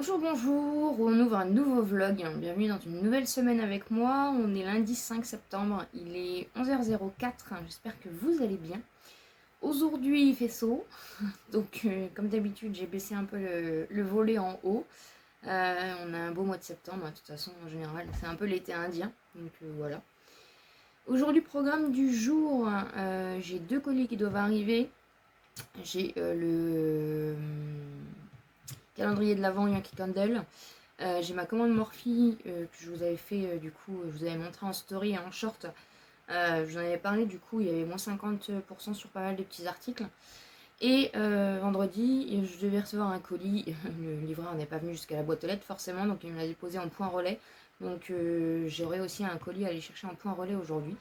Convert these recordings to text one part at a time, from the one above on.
Bonjour, bonjour, on ouvre un nouveau vlog, bienvenue dans une nouvelle semaine avec moi, on est lundi 5 septembre, il est 11h04, j'espère que vous allez bien. Aujourd'hui il fait chaud, donc comme d'habitude j'ai baissé un peu le volet en haut. On a un beau mois de septembre, de toute façon en général c'est un peu l'été indien, donc voilà. Aujourd'hui programme du jour, j'ai 2 colis qui doivent arriver, j'ai le calendrier de l'Avent Yankee Candle. J'ai ma commande Morphe que je vous avais fait, du coup, je vous avais montré en story et en short. Je vous en avais parlé, du coup, il y avait moins 50% sur pas mal de petits articles. Et vendredi, je devais recevoir un colis. Le livreur n'est pas venu jusqu'à la boîte aux lettres, forcément, donc il me l'a déposé en point relais. Donc j'aurai aussi un colis à aller chercher en point relais aujourd'hui.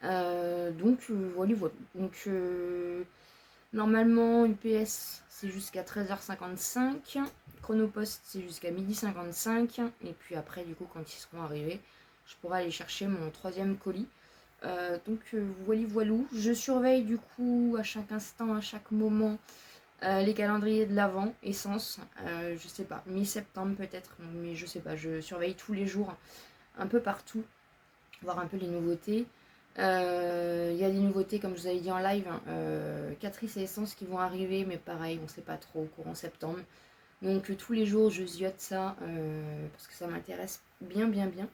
Voilà, voilà. Donc normalement, UPS c'est jusqu'à 13h55. Chronopost c'est jusqu'à 12h55. Et puis après, du coup, quand ils seront arrivés, je pourrai aller chercher mon troisième colis. Voilou. Je surveille du coup à chaque instant, à chaque moment, les calendriers de l'Avent, essence. Je sais pas, mi-septembre peut-être, mais je sais pas. Je surveille tous les jours, un peu partout, voir un peu les nouveautés. Il y a des nouveautés, comme je vous avais dit en live, Catrice et Essence qui vont arriver, mais pareil, on sait pas trop, courant septembre. Donc tous les jours, je ziote ça parce que ça m'intéresse bien, bien, bien.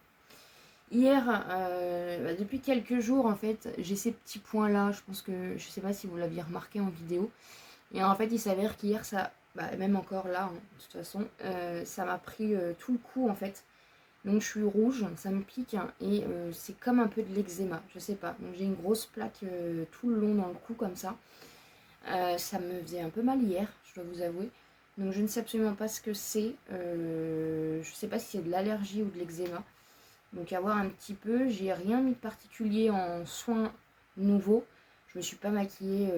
Hier, depuis quelques jours, en fait, j'ai ces petits points-là. Je pense que, je sais pas si vous l'aviez remarqué en vidéo. Et en fait, il s'avère qu'hier, ça, même encore là, de toute façon, ça m'a pris tout le coup, en fait. Donc je suis rouge, ça me pique et c'est comme un peu de l'eczéma, je sais pas. Donc j'ai une grosse plaque tout le long dans le cou comme ça. Ça me faisait un peu mal hier, je dois vous avouer. Donc je ne sais absolument pas ce que c'est. Je sais pas si c'est de l'allergie ou de l'eczéma. Donc à voir un petit peu. J'ai rien mis de particulier en soins nouveaux. Je me suis pas maquillée.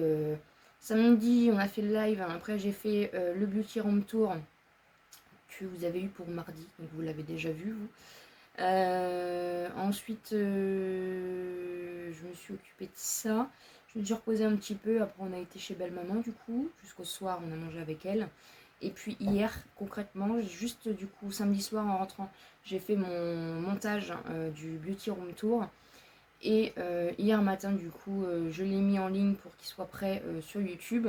Samedi, on a fait le live. Après j'ai fait le Beauty Room Tour que vous avez eu pour mardi. Donc vous l'avez déjà vu vous. Ensuite, je me suis occupée de ça. Je me suis reposée un petit peu. Après, on a été chez Belle-Maman, du coup. Jusqu'au soir, on a mangé avec elle. Et puis hier, concrètement, juste du coup, samedi soir en rentrant, j'ai fait mon montage du Beauty Room Tour. Et hier matin, du coup, je l'ai mis en ligne pour qu'il soit prêt sur YouTube.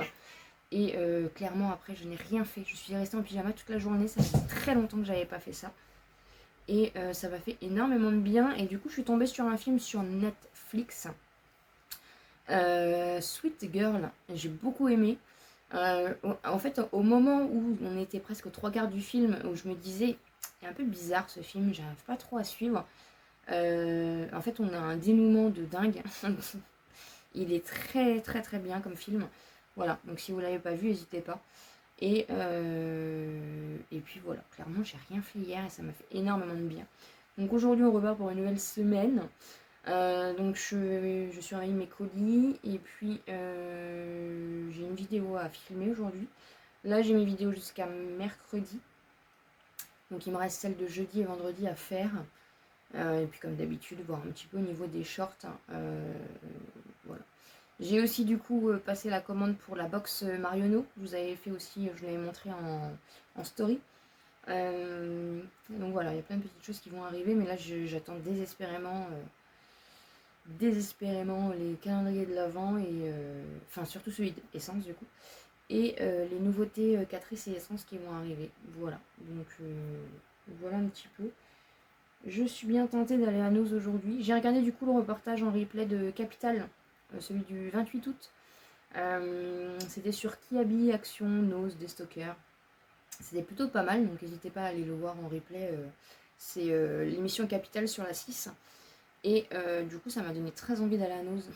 Et clairement, après, je n'ai rien fait. Je suis restée en pyjama toute la journée. Ça fait très longtemps que j'avais pas fait ça. Et ça m'a fait énormément de bien. Et du coup, je suis tombée sur un film sur Netflix. Sweet Girl. J'ai beaucoup aimé. En fait, au moment où on était presque aux 3 quarts du film, où je me disais, c'est un peu bizarre ce film, j'arrive pas trop à suivre. En fait, on a un dénouement de dingue. Il est très très très bien comme film. Voilà, donc si vous l'avez pas vu, n'hésitez pas. Et puis voilà, clairement j'ai rien fait hier et ça m'a fait énormément de bien. Donc aujourd'hui on repart pour une nouvelle semaine. Donc je surveille mes colis et puis j'ai une vidéo à filmer aujourd'hui. Là j'ai mes vidéos jusqu'à mercredi. Donc il me reste celle de jeudi et vendredi à faire. Et puis comme d'habitude voir un petit peu au niveau des shorts. Voilà. J'ai aussi du coup passé la commande pour la box Marionneau. Je vous avais fait aussi, je l'avais montré en story. Donc voilà, il y a plein de petites choses qui vont arriver, mais là j'attends désespérément les calendriers de l'Avent et enfin surtout celui d'Essence du coup et les nouveautés Catrice et Essence qui vont arriver. Voilà, donc voilà un petit peu. Je suis bien tentée d'aller à Nose aujourd'hui. J'ai regardé du coup le reportage en replay de Capital, celui du 28 août. C'était sur Kiabi, Action, Nose, des stockers. C'était plutôt pas mal, donc n'hésitez pas à aller le voir en replay. C'est l'émission Capital sur la 6. Et du coup, ça m'a donné très envie d'aller à Nose.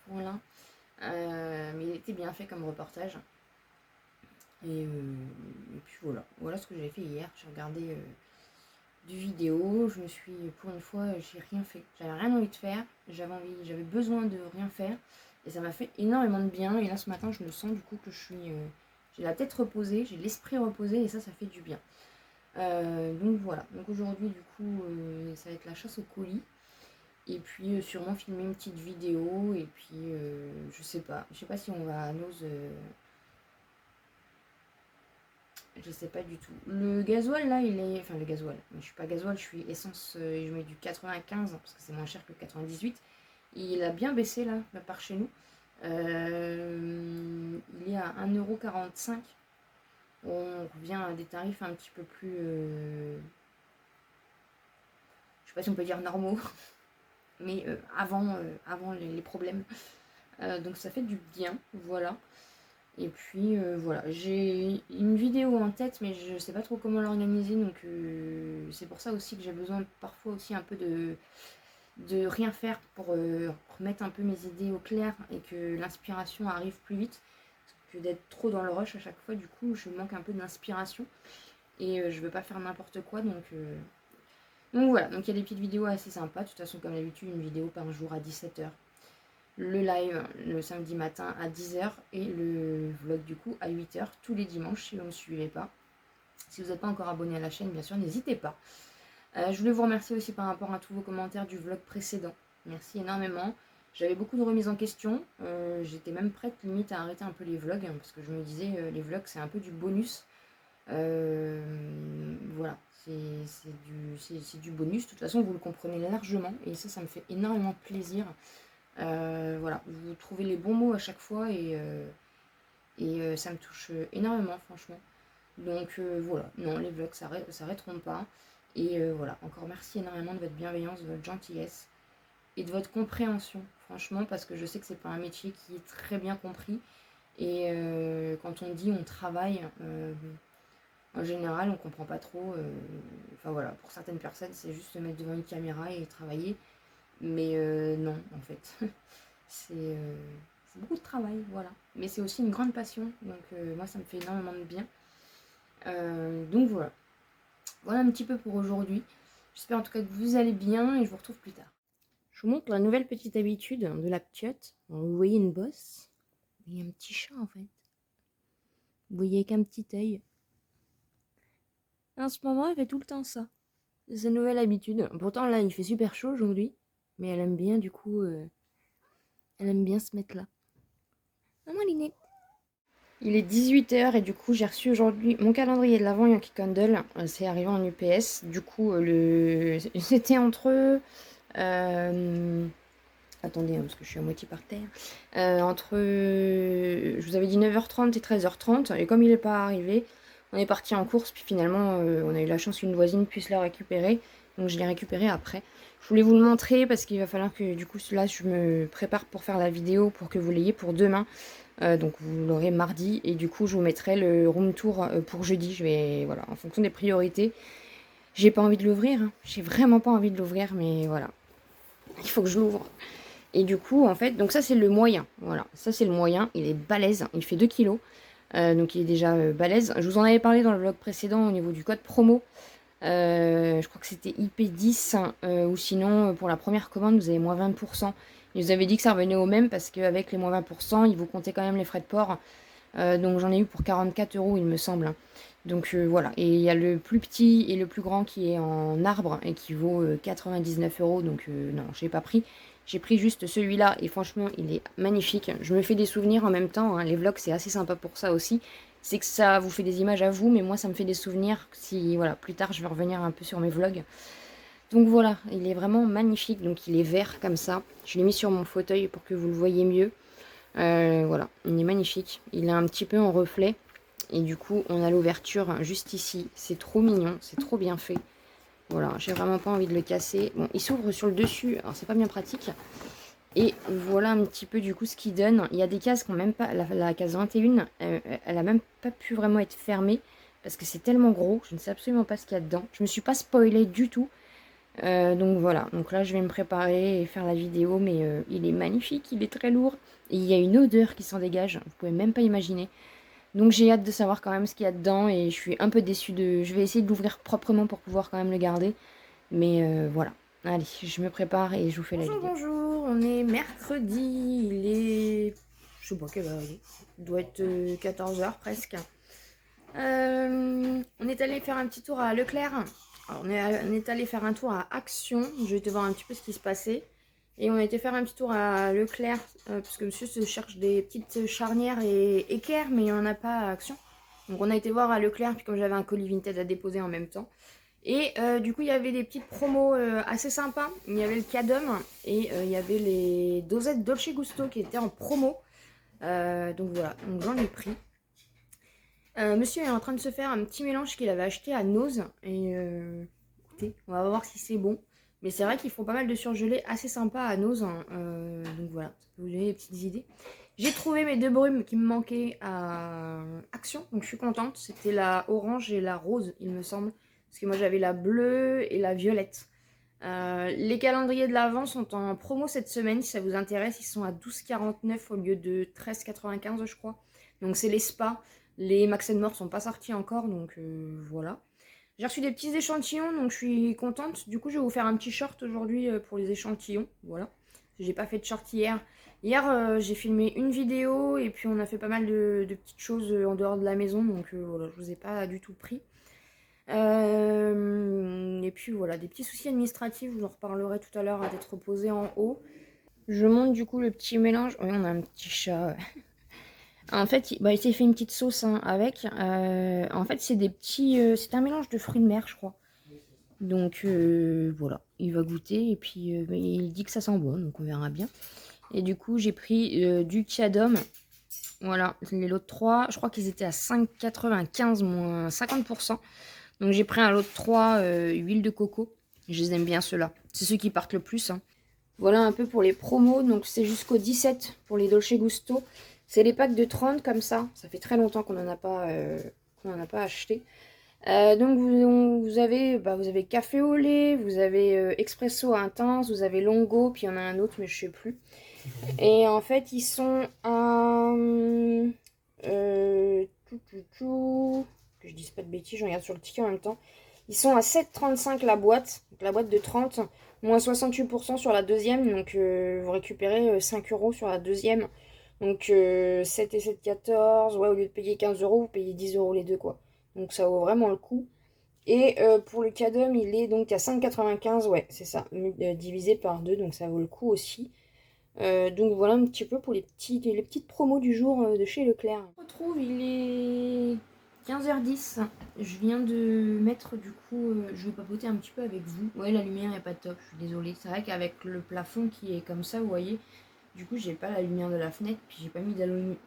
Voilà. Mais il était bien fait comme reportage. Et puis voilà. Voilà ce que j'avais fait hier. J'ai regardé du vidéo. Je me suis, pour une fois, j'ai rien fait. J'avais rien envie de faire. J'avais besoin de rien faire. Et ça m'a fait énormément de bien. Et là, ce matin, je me sens du coup que j'ai la tête reposée, j'ai l'esprit reposé. Et ça fait du bien. Donc voilà. Donc aujourd'hui, du coup, ça va être la chasse au colis. Et puis sûrement filmer une petite vidéo. Et puis je sais pas si on va à Nose. Je sais pas du tout. Le gasoil là, il est. Enfin, le gasoil. Moi, je suis pas gasoil, je suis essence et je mets du 95 parce que c'est moins cher que le 98. Il a bien baissé là par chez nous. Il est à 1,45 €. On revient à des tarifs un petit peu plus. Je sais pas si on peut dire normaux, mais avant les problèmes. Donc ça fait du bien, voilà. Et puis voilà, j'ai une vidéo en tête, mais je sais pas trop comment l'organiser, donc c'est pour ça aussi que j'ai besoin parfois aussi un peu de rien faire pour remettre un peu mes idées au clair et que l'inspiration arrive plus vite que d'être trop dans le rush à chaque fois. Du coup, je manque un peu d'inspiration et je veux pas faire n'importe quoi, donc voilà. Donc il y a des petites vidéos assez sympas. De toute façon, comme d'habitude, une vidéo par jour à 17 h. Le live le samedi matin à 10 h et le vlog du coup à 8 h tous les dimanches si vous ne me suivez pas. Si vous n'êtes pas encore abonné à la chaîne, bien sûr, n'hésitez pas. Je voulais vous remercier aussi par rapport à tous vos commentaires du vlog précédent. Merci énormément. J'avais beaucoup de remises en question. J'étais même prête limite à arrêter un peu les vlogs parce que je me disais les vlogs c'est un peu du bonus. Voilà, c'est du bonus. De toute façon, vous le comprenez largement et ça me fait énormément plaisir. Voilà, vous trouvez les bons mots à chaque fois et ça me touche énormément, franchement. Donc voilà, non, les vlogs s'arrêteront pas. Et voilà, encore merci énormément de votre bienveillance, de votre gentillesse et de votre compréhension, franchement, parce que je sais que c'est pas un métier qui est très bien compris. Et quand on dit on travaille, en général, on comprend pas trop. Enfin voilà, pour certaines personnes, c'est juste se mettre devant une caméra et travailler. Mais non, en fait, c'est beaucoup de travail, voilà. Mais c'est aussi une grande passion, donc moi, ça me fait énormément de bien. Donc voilà. Voilà un petit peu pour aujourd'hui. J'espère en tout cas que vous allez bien et je vous retrouve plus tard. Je vous montre la nouvelle petite habitude de la p'tiote. Vous voyez une bosse. Il y a un petit chat en fait. Vous voyez avec un petit œil. En ce moment, elle fait tout le temps ça. C'est sa nouvelle habitude. Pourtant là, il fait super chaud aujourd'hui. Mais elle aime bien du coup... elle aime bien se mettre là. Maman Linette. Il est 18 h et du coup j'ai reçu aujourd'hui mon calendrier de l'Avent Yankee Candle. C'est arrivé en UPS. Du coup c'était entre... Attendez, parce que je suis à moitié par terre. Je vous avais dit 9h30 et 13h30. Et comme il n'est pas arrivé, on est parti en course. Puis finalement, on a eu la chance qu'une voisine puisse le récupérer. Donc je l'ai récupéré après. Je voulais vous le montrer parce qu'il va falloir que du coup, là, je me prépare pour faire la vidéo pour que vous l'ayez pour demain. Donc vous l'aurez mardi. Et du coup, je vous mettrai le room tour pour jeudi. Je vais, voilà, en fonction des priorités. J'ai pas envie de l'ouvrir. Hein. J'ai vraiment pas envie de l'ouvrir, mais voilà. Il faut que je l'ouvre. Et du coup, en fait, donc ça c'est le moyen. Voilà, ça c'est le moyen. Il est balèze. Il fait 2 kilos. Donc il est déjà balèze. Je vous en avais parlé dans le vlog précédent au niveau du code promo. Je crois que c'était IP10. Ou sinon, pour la première commande, vous avez moins 20%. Ils vous avaient dit que ça revenait au même parce qu'avec les moins 20%, ils vous comptaient quand même les frais de port. Donc j'en ai eu pour 44 €, il me semble. Donc voilà. Et il y a le plus petit et le plus grand qui est en arbre et qui vaut 99 €. Donc non, je n'ai pas pris. J'ai pris juste celui-là et franchement, il est magnifique. Je me fais des souvenirs en même temps. Hein. Les vlogs, c'est assez sympa pour ça aussi. C'est que ça vous fait des images à vous, mais moi, ça me fait des souvenirs. Si voilà, plus tard, je vais revenir un peu sur mes vlogs. Donc voilà, il est vraiment magnifique. Donc il est vert comme ça. Je l'ai mis sur mon fauteuil pour que vous le voyez mieux. Voilà, il est magnifique. Il est un petit peu en reflet. Et du coup, on a l'ouverture juste ici. C'est trop mignon, c'est trop bien fait. Voilà, j'ai vraiment pas envie de le casser. Bon, il s'ouvre sur le dessus, alors c'est pas bien pratique. Et voilà un petit peu du coup ce qu'il donne. Il y a des cases qui ont même pas... La case 21, elle a même pas pu vraiment être fermée. Parce que c'est tellement gros, je ne sais absolument pas ce qu'il y a dedans. Je me suis pas spoilée du tout. Donc voilà, donc là je vais me préparer et faire la vidéo. Mais il est magnifique, il est très lourd. Et il y a une odeur qui s'en dégage, vous pouvez même pas imaginer. Donc j'ai hâte de savoir quand même ce qu'il y a dedans et je suis un peu déçue de... Je vais essayer de l'ouvrir proprement pour pouvoir quand même le garder. Mais voilà. Allez, je me prépare et je vous fais la vidéo. Bonjour, on est mercredi, il est... Je sais pas quelle heure il est. Il doit être 14 h presque. On est allé faire un petit tour à Leclerc. Alors, on est allé faire un tour à Action. Je vais te voir un petit peu ce qui se passait. Et on a été faire un petit tour à Leclerc, parce que monsieur se cherche des petites charnières et équerres, mais il n'y en a pas à Action. Donc on a été voir à Leclerc, puis comme j'avais un colis Vinted à déposer en même temps. Et du coup il y avait des petites promos assez sympas. Il y avait le Cadum et il y avait les dosettes Dolce Gusto qui étaient en promo. Donc voilà, donc j'en ai pris. Monsieur est en train de se faire un petit mélange qu'il avait acheté à Nose. Et écoutez, on va voir si c'est bon. Mais c'est vrai qu'ils font pas mal de surgelés assez sympas à Nose. Hein. Donc voilà, ça peut vous donner des petites idées. J'ai trouvé mes deux brumes qui me manquaient à Action. Donc je suis contente. C'était la orange et la rose, il me semble. Parce que moi j'avais la bleue et la violette. Les calendriers de l'Avent sont en promo cette semaine. Si ça vous intéresse, ils sont à 12,49 au lieu de 13,95 je crois. Donc c'est les spas. Les Max More sont pas sortis encore, donc voilà. J'ai reçu des petits échantillons, donc je suis contente. Du coup, je vais vous faire un petit short aujourd'hui pour les échantillons. Voilà. J'ai pas fait de short hier. Hier, j'ai filmé une vidéo et puis on a fait pas mal de petites choses en dehors de la maison, donc voilà, je vous ai pas du tout pris. Et puis voilà, des petits soucis administratifs, je vous en reparlerai tout à l'heure à d'être posé en haut. Je monte du coup le petit mélange. Oui, on a un petit chat. En fait, il s'est fait une petite sauce hein, avec. En fait, c'est des petits. C'est un mélange de fruits de mer, je crois. Donc voilà, il va goûter et puis il dit que ça sent bon, donc on verra bien. Et du coup, j'ai pris du Chiadum. Voilà, les lots de 3. Je crois qu'ils étaient à 5,95 moins 50%. Donc j'ai pris un lot de 3 huile de coco. Je les aime bien ceux-là. C'est ceux qui partent le plus. Hein. Voilà un peu pour les promos. Donc c'est jusqu'au 17 pour les Dolce Gusto. C'est les packs de 30 comme ça. Ça fait très longtemps qu'on n'en a pas acheté. Donc vous avez café au lait, vous avez expresso intense, vous avez longo, puis il y en a un autre mais je sais plus. Et en fait ils sont à que je dise pas de bêtises, je regarde sur le ticket en même temps. Ils sont à 7,35 la boîte, donc la boîte de 30, moins 68% sur la deuxième, donc vous récupérez 5 € sur la deuxième. Donc 7 et 7, 14, ouais, au lieu de payer 15 €, vous payez 10 € les deux, quoi. Donc ça vaut vraiment le coup. Et pour le Cadum, il est donc à 5,95, ouais, c'est ça, divisé par 2, donc ça vaut le coup aussi. Donc voilà un petit peu pour les petites promos du jour de chez Leclerc. On retrouve, il est 15h10. Je viens de mettre du coup, je vais papoter un petit peu avec vous. Ouais, la lumière est pas top, je suis désolée. C'est vrai qu'avec le plafond qui est comme ça, vous voyez, du coup j'ai pas la lumière de la fenêtre, puis j'ai pas mis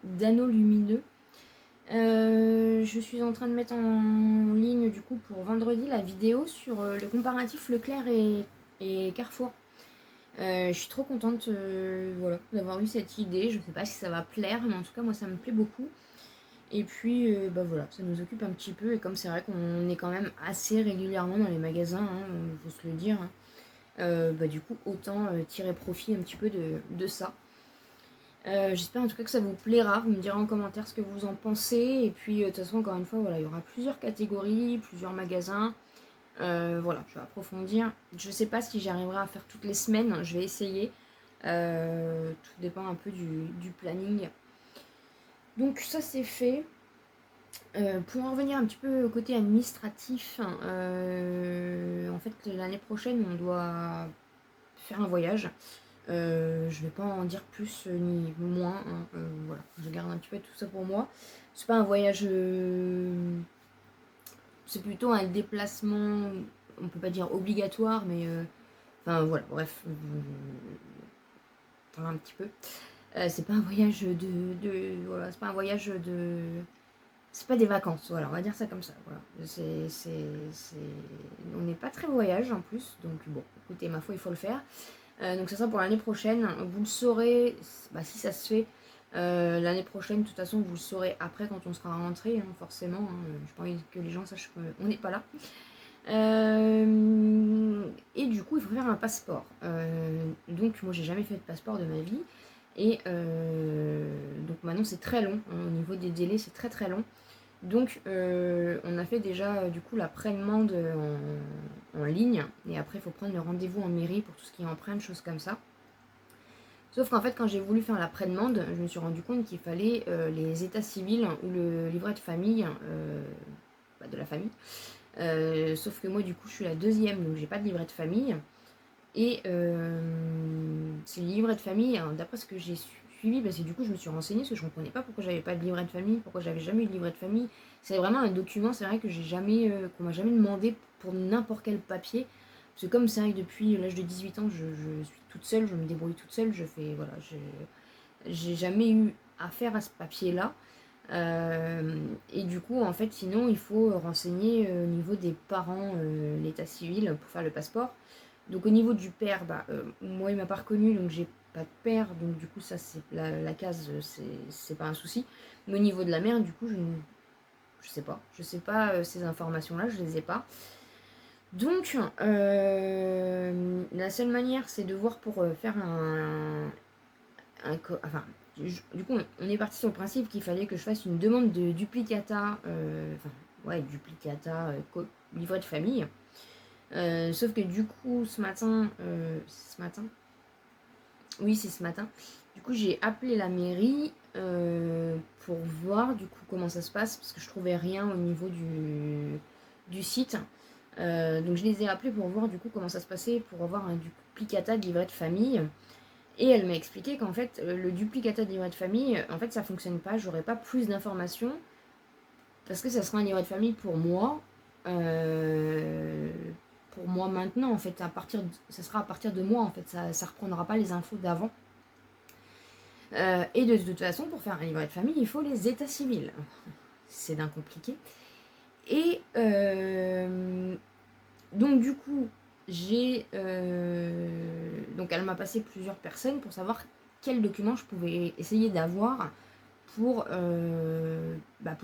d'anneau lumineux. Je suis en train de mettre en ligne du coup pour vendredi la vidéo sur le comparatif Leclerc et Carrefour. Je suis trop contente voilà, d'avoir eu cette idée. Je sais pas si ça va plaire, mais en tout cas moi ça me plaît beaucoup. Et puis bah voilà, ça nous occupe un petit peu. Et comme c'est vrai qu'on est quand même assez régulièrement dans les magasins, hein, faut se le dire, hein, bah du coup autant tirer profit un petit peu de ça. J'espère en tout cas que ça vous plaira. Vous me direz en commentaire ce que vous en pensez. Et puis de toute façon encore une fois voilà, il y aura plusieurs catégories, plusieurs magasins. Voilà, je vais approfondir. Je sais pas si j'arriverai à faire toutes les semaines, je vais essayer. Tout dépend un peu du planning. Donc ça c'est fait. Pour en revenir un petit peu au côté administratif, en fait l'année prochaine on doit faire un voyage. Je vais pas en dire plus ni moins. Hein. Voilà, je garde un petit peu tout ça pour moi. C'est pas un voyage. C'est plutôt un déplacement, on peut pas dire obligatoire, mais enfin voilà, bref, voilà un petit peu. C'est pas un voyage voilà, c'est pas un voyage de, c'est pas des vacances, voilà, on va dire ça comme ça. Voilà, on n'est pas très voyage en plus, donc bon, écoutez, ma foi, il faut le faire. Donc ça sera pour l'année prochaine. Vous le saurez, bah, si ça se fait. L'année prochaine, de toute façon, vous le saurez après quand on sera rentré, hein, forcément. Hein, j'ai pas envie que les gens sachent qu'on n'est pas là. Et du coup, il faut faire un passeport. Donc, moi, j'ai jamais fait de passeport de ma vie. Et donc, maintenant, c'est très long. Hein, au niveau des délais, c'est très très long. Donc, on a fait déjà du coup la pré-demande en ligne. Et après, il faut prendre le rendez-vous en mairie pour tout ce qui est empreinte, choses comme ça. Sauf qu'en fait, quand j'ai voulu faire la pré-demande, je me suis rendu compte qu'il fallait les états civils ou le livret de famille de la famille. Sauf que moi, du coup, je suis la deuxième, donc j'ai pas de livret de famille. Et c'est le livret de famille, hein, d'après ce que j'ai su, suivi, parce que du coup je me suis renseignée, parce que je ne comprenais pas pourquoi j'avais pas de livret de famille, pourquoi j'avais jamais eu de livret de famille. C'est vraiment un document, c'est vrai que qu'on m'a jamais demandé pour n'importe quel papier. Parce que comme c'est vrai que depuis l'âge de 18 ans, je suis toute seule, je me débrouille toute seule, voilà, j'ai jamais eu affaire à ce papier-là. Et du coup, en fait, sinon, il faut renseigner au niveau des parents l'état civil pour faire le passeport. Donc au niveau du père, moi il m'a pas reconnu, donc j'ai pas de père, donc du coup ça c'est la case, c'est pas un souci. Mais au niveau de la mère, du coup je sais pas ces informations-là, je les ai pas. Donc la seule manière c'est de voir pour faire enfin du coup on est parti sur le principe qu'il fallait que je fasse une demande de duplicata, livret de famille. Sauf que du coup ce matin, oui, c'est ce matin. Du coup, j'ai appelé la mairie pour voir du coup comment ça se passe parce que je trouvais rien au niveau du site. Donc je les ai appelés pour voir du coup comment ça se passait pour avoir un duplicata de livret de famille. Et elle m'a expliqué qu'en fait le duplicata de livret de famille, en fait ça fonctionne pas. J'aurais pas plus d'informations parce que ça sera un livret de famille euh, pour moi maintenant en fait. Ça sera à partir de moi en fait. Ça reprendra pas les infos d'avant. Et de toute façon, pour faire un livret de famille, il faut les états civils. C'est d'un compliqué. Et donc du coup, donc elle m'a passé plusieurs personnes pour savoir quels documents je pouvais essayer d'avoir pour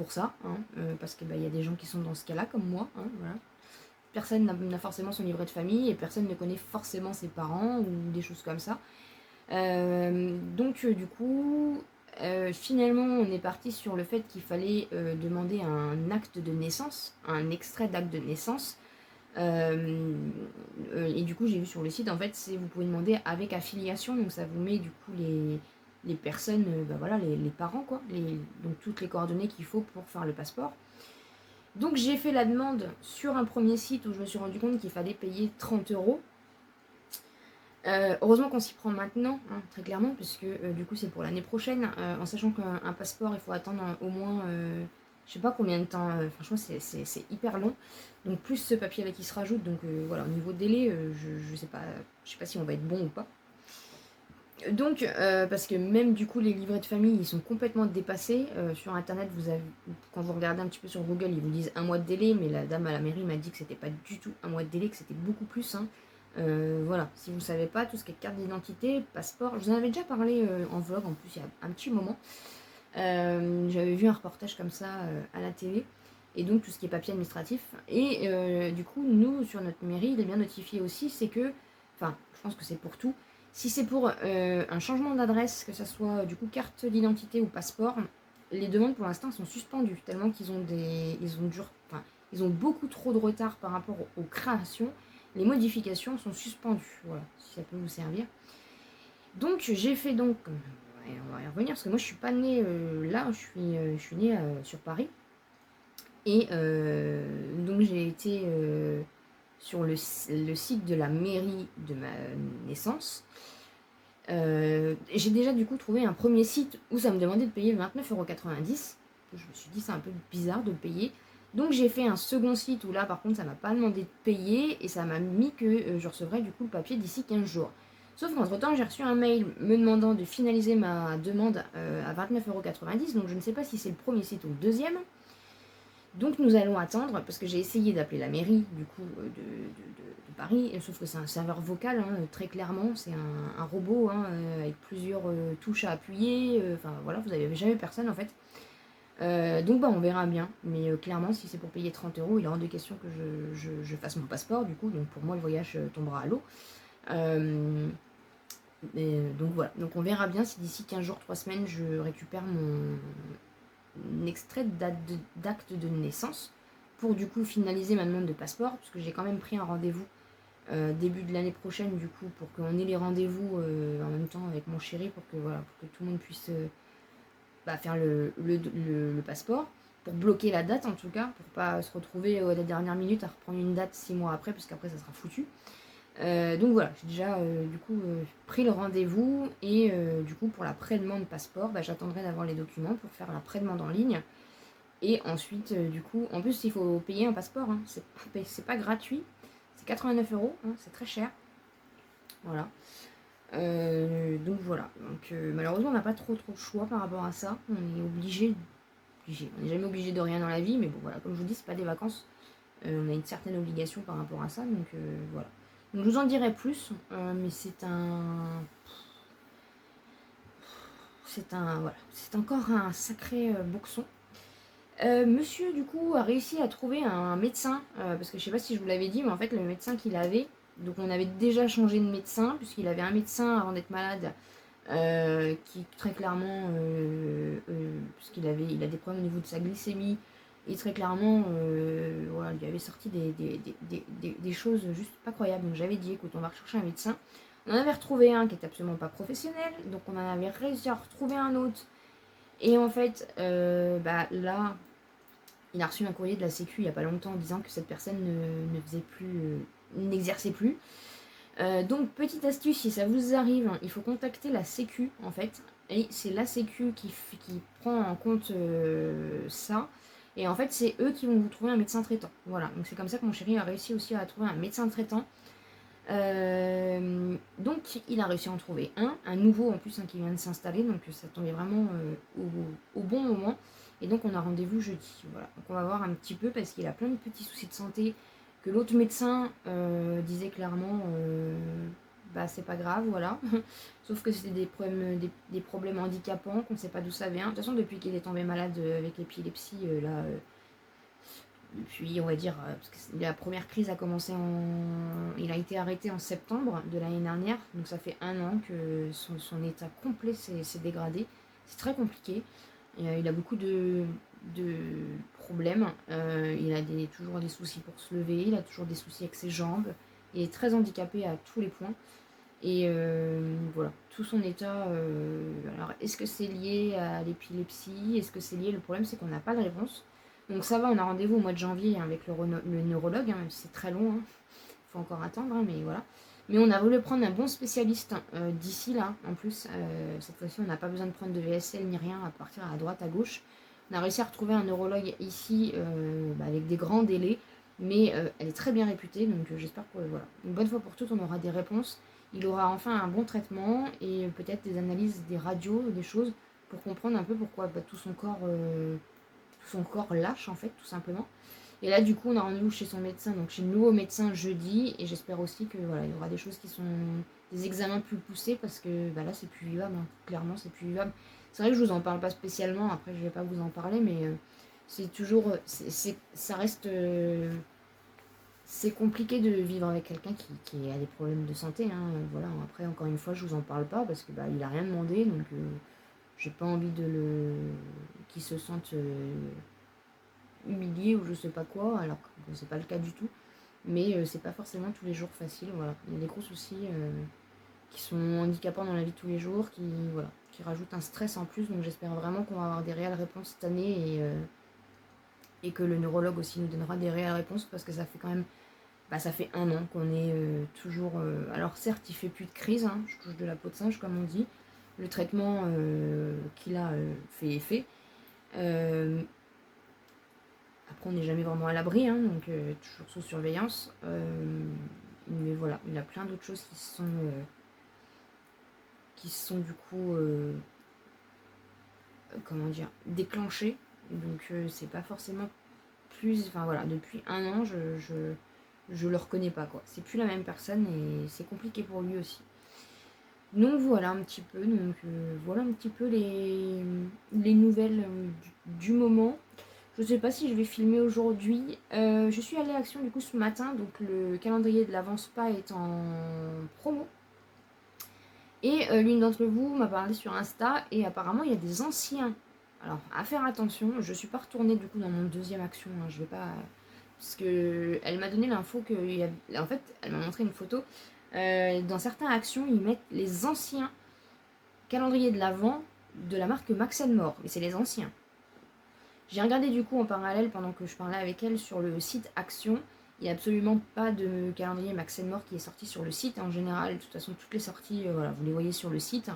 ça. Hein, parce qu'il y a des gens qui sont dans ce cas-là, comme moi. Hein, voilà. Personne n'a forcément son livret de famille et personne ne connaît forcément ses parents ou des choses comme ça. Du coup, finalement, on est parti sur le fait qu'il fallait demander un acte de naissance, un extrait d'acte de naissance. Et du coup, j'ai vu sur le site, en fait, vous pouvez demander avec affiliation, donc ça vous met du coup les personnes, les parents, quoi, donc toutes les coordonnées qu'il faut pour faire le passeport. Donc j'ai fait la demande sur un premier site où je me suis rendu compte qu'il fallait payer 30 €. Heureusement qu'on s'y prend maintenant, hein, très clairement, puisque du coup c'est pour l'année prochaine, en sachant qu'un passeport il faut attendre au moins, je sais pas combien de temps, franchement c'est hyper long, donc plus ce papier là qui se rajoute, donc voilà, au niveau délai, je sais pas si on va être bon ou pas. Donc, parce que même du coup les livrets de famille ils sont complètement dépassés, sur internet quand vous regardez un petit peu sur Google ils vous disent 1 mois de délai, mais la dame à la mairie m'a dit que c'était pas du tout 1 mois de délai, que c'était beaucoup plus, hein. Voilà, si vous ne savez pas, tout ce qui est carte d'identité, passeport, je vous en avais déjà parlé en vlog en plus il y a un petit moment. J'avais vu un reportage comme ça à la télé, et donc tout ce qui est papier administratif. Et du coup, nous, sur notre mairie, il est bien notifié aussi, c'est que, enfin, je pense que c'est pour tout, si c'est pour un changement d'adresse, que ce soit du coup carte d'identité ou passeport, les demandes pour l'instant sont suspendues, tellement qu'ils ont ils ont beaucoup trop de retard par rapport aux créations. Les modifications sont suspendues, voilà, si ça peut vous servir. Donc j'ai fait on va y revenir, parce que moi je suis pas née là, je suis née sur Paris. Et donc j'ai été sur le site de la mairie de ma naissance. J'ai déjà du coup trouvé un premier site où ça me demandait de payer 29,90 €. Je me suis dit c'est un peu bizarre de payer. Donc j'ai fait un second site où là par contre ça m'a pas demandé de payer et ça m'a mis que je recevrais du coup le papier d'ici 15 jours. Sauf qu'entre temps j'ai reçu un mail me demandant de finaliser ma demande à 29,90 €. Donc je ne sais pas si c'est le premier site ou le deuxième. Donc nous allons attendre, parce que j'ai essayé d'appeler la mairie du coup de Paris, sauf que c'est un serveur vocal, hein, très clairement, c'est un robot, hein, avec plusieurs touches à appuyer, enfin voilà, vous n'avez jamais personne en fait. Donc on verra bien, mais clairement si c'est pour payer 30 €, il est hors de question que je fasse mon passeport du coup, donc pour moi le voyage tombera à l'eau. Donc voilà, donc on verra bien si d'ici 15 jours, 3 semaines, je récupère mon extrait d'acte de naissance pour du coup finaliser ma demande de passeport, parce que j'ai quand même pris un rendez-vous début de l'année prochaine du coup pour qu'on ait les rendez-vous en même temps avec mon chéri pour que tout le monde puisse faire le passeport, pour bloquer la date en tout cas, pour pas se retrouver à la dernière minute à reprendre une date 6 mois après, parce qu'après ça sera foutu. Donc voilà, j'ai déjà pris le rendez-vous et du coup pour la pré-demande passeport, j'attendrai d'avoir les documents pour faire la pré-demande en ligne. Et ensuite, du coup, en plus il faut payer un passeport, hein. C'est pas gratuit, c'est 89 €, hein, c'est très cher. Voilà. Donc voilà, malheureusement on n'a pas trop de choix par rapport à ça, on est obligé, on n'est jamais obligé de rien dans la vie, mais bon voilà, comme je vous dis, c'est pas des vacances, on a une certaine obligation par rapport à ça, donc voilà. Donc je vous en dirai plus, mais voilà, c'est encore un sacré boxon. Monsieur du coup a réussi à trouver un médecin, parce que je sais pas si je vous l'avais dit, mais en fait le médecin qu'il avait, donc on avait déjà changé de médecin, puisqu'il avait un médecin avant d'être malade, qui très clairement, puisqu'il il a des problèmes au niveau de sa glycémie, et très clairement, voilà, il lui avait sorti des choses juste pas croyables. Donc j'avais dit, écoute, on va rechercher un médecin. On en avait retrouvé un qui était absolument pas professionnel, donc on en avait réussi à retrouver un autre. Et en fait, là, il a reçu un courrier de la Sécu il n'y a pas longtemps disant que cette personne ne faisait plus, n'exerçait plus. Donc petite astuce, si ça vous arrive, il faut contacter la Sécu en fait. Et c'est la Sécu qui prend en compte ça. Et en fait, c'est eux qui vont vous trouver un médecin traitant. Voilà, donc c'est comme ça que mon chéri a réussi aussi à trouver un médecin traitant. Donc il a réussi à en trouver un nouveau en plus, qui vient de s'installer, donc ça tombait vraiment au bon moment. Et donc on a rendez-vous jeudi. Voilà, donc on va voir un petit peu parce qu'il a plein de petits soucis de santé que l'autre médecin disait clairement c'est pas grave, voilà. Sauf que c'était des problèmes handicapants qu'on ne sait pas d'où ça vient. De toute façon, depuis qu'il est tombé malade avec l'épilepsie, depuis, on va dire, parce que la première crise a commencé il a été arrêté en septembre de l'année dernière, donc ça fait 1 an que son état complet s'est dégradé. C'est très compliqué. Il a beaucoup de problèmes. Il a toujours des soucis pour se lever, il a toujours des soucis avec ses jambes. Il est très handicapé à tous les points. Et voilà, tout son état. Alors, est-ce que c'est lié à l'épilepsie? Est-ce que c'est lié? Le problème, c'est qu'on n'a pas de réponse. Donc ça va, on a rendez-vous au mois de janvier avec le neurologue, même si c'est très long. Il faut encore attendre, mais voilà. Mais on a voulu prendre un bon spécialiste d'ici là, en plus. Cette fois-ci, on n'a pas besoin de prendre de VSL ni rien, à partir à droite, à gauche. On a réussi à retrouver un neurologue ici, avec des grands délais, mais elle est très bien réputée, donc j'espère que, voilà, une bonne fois pour toutes, on aura des réponses. Il aura enfin un bon traitement et peut-être des analyses, des radios, des choses, pour comprendre un peu pourquoi tout son corps lâche, en fait, tout simplement. Et là, du coup, on a rendez-vous chez son médecin, donc chez le nouveau médecin jeudi. Et j'espère aussi que voilà, il y aura des choses qui sont des examens plus poussés parce que là, c'est plus vivable. Hein. Clairement, c'est plus vivable. C'est vrai que je vous en parle pas spécialement. Après, je vais pas vous en parler, mais c'est toujours, ça reste, c'est compliqué de vivre avec quelqu'un qui a des problèmes de santé. Hein. Voilà. Après, encore une fois, je vous en parle pas parce que il a rien demandé, donc j'ai pas envie qu'il se sente humilié ou je sais pas quoi, alors que c'est pas le cas du tout. Mais c'est pas forcément tous les jours facile, voilà. Il y a des gros soucis qui sont handicapants dans la vie de tous les jours, qui rajoutent un stress en plus. Donc j'espère vraiment qu'on va avoir des réelles réponses cette année et que le neurologue aussi nous donnera des réelles réponses parce que ça fait quand même, ça fait 1 an qu'on est toujours. Alors certes, il fait plus de crise, hein, je touche de la peau de singe comme on dit. Le traitement qu'il a fait effet. Après, on n'est jamais vraiment à l'abri, hein, donc toujours sous surveillance. Mais voilà, il y a plein d'autres choses qui sont du coup, comment dire, déclenchées. Donc c'est pas forcément plus. Enfin voilà, depuis 1 an, je le reconnais pas, quoi. C'est plus la même personne et c'est compliqué pour lui aussi. Donc voilà un petit peu, voilà un petit peu les nouvelles du moment. Je sais pas si je vais filmer aujourd'hui. Je suis allée à Action du coup ce matin, donc le calendrier de l'Avance Spa est en promo. Et l'une d'entre vous m'a parlé sur Insta et apparemment il y a des anciens. Alors à faire attention, je suis pas retournée du coup dans mon deuxième Action, hein, je vais pas. Parce que elle m'a donné l'info que. En fait, elle m'a montré une photo. Dans certaines actions, ils mettent les anciens calendriers de l'Avent de la marque Max & More. Mais c'est les anciens. J'ai regardé du coup en parallèle pendant que je parlais avec elle sur le site Action. Il n'y a absolument pas de calendrier Max More qui est sorti sur le site. En général, de toute façon, toutes les sorties, voilà, vous les voyez sur le site.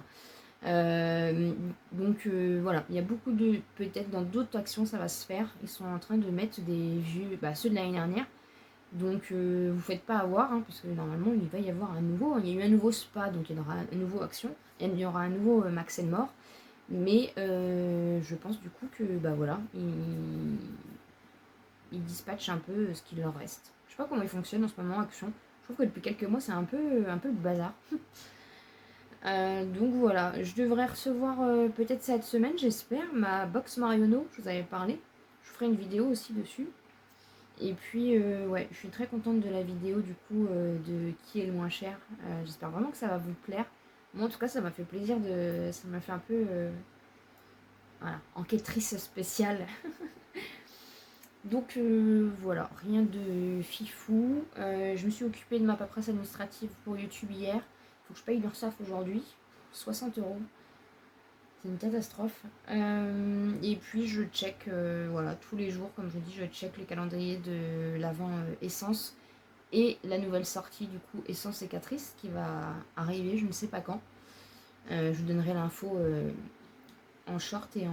Donc voilà, il y a beaucoup de... Peut-être dans d'autres actions, ça va se faire. Ils sont en train de mettre des vieux... ceux de l'année dernière. Donc vous faites pas avoir, hein, parce que normalement, il va y avoir un nouveau... Il y a eu un nouveau spa, donc il y aura un nouveau action. Il y aura un nouveau Max More. Mais je pense du coup que, voilà, ils dispatchent un peu ce qu'il leur reste. Je sais pas comment ils fonctionnent en ce moment, Action. Je trouve que depuis quelques mois, c'est un peu le bazar. Donc voilà, je devrais recevoir peut-être cette semaine, j'espère, ma box Marionneau, je vous avais parlé. Je ferai une vidéo aussi dessus. Et puis, ouais, je suis très contente de la vidéo du coup de qui est le moins cher. J'espère vraiment que ça va vous plaire. Moi, en tout cas, ça m'a fait plaisir de. Ça m'a fait un peu. Voilà, enquêtrice spéciale. Donc voilà, rien de fifou. Je me suis occupée de ma paperasse administrative pour YouTube hier. Faut que je paye l'URSSAF aujourd'hui. 60 euros. C'est une catastrophe. Et puis je check, voilà, tous les jours, comme je dis, je check les calendriers de l'avant Essence et la nouvelle sortie du coup Essence et Catrice qui va arriver, je ne sais pas quand. Je vous donnerai l'info en short et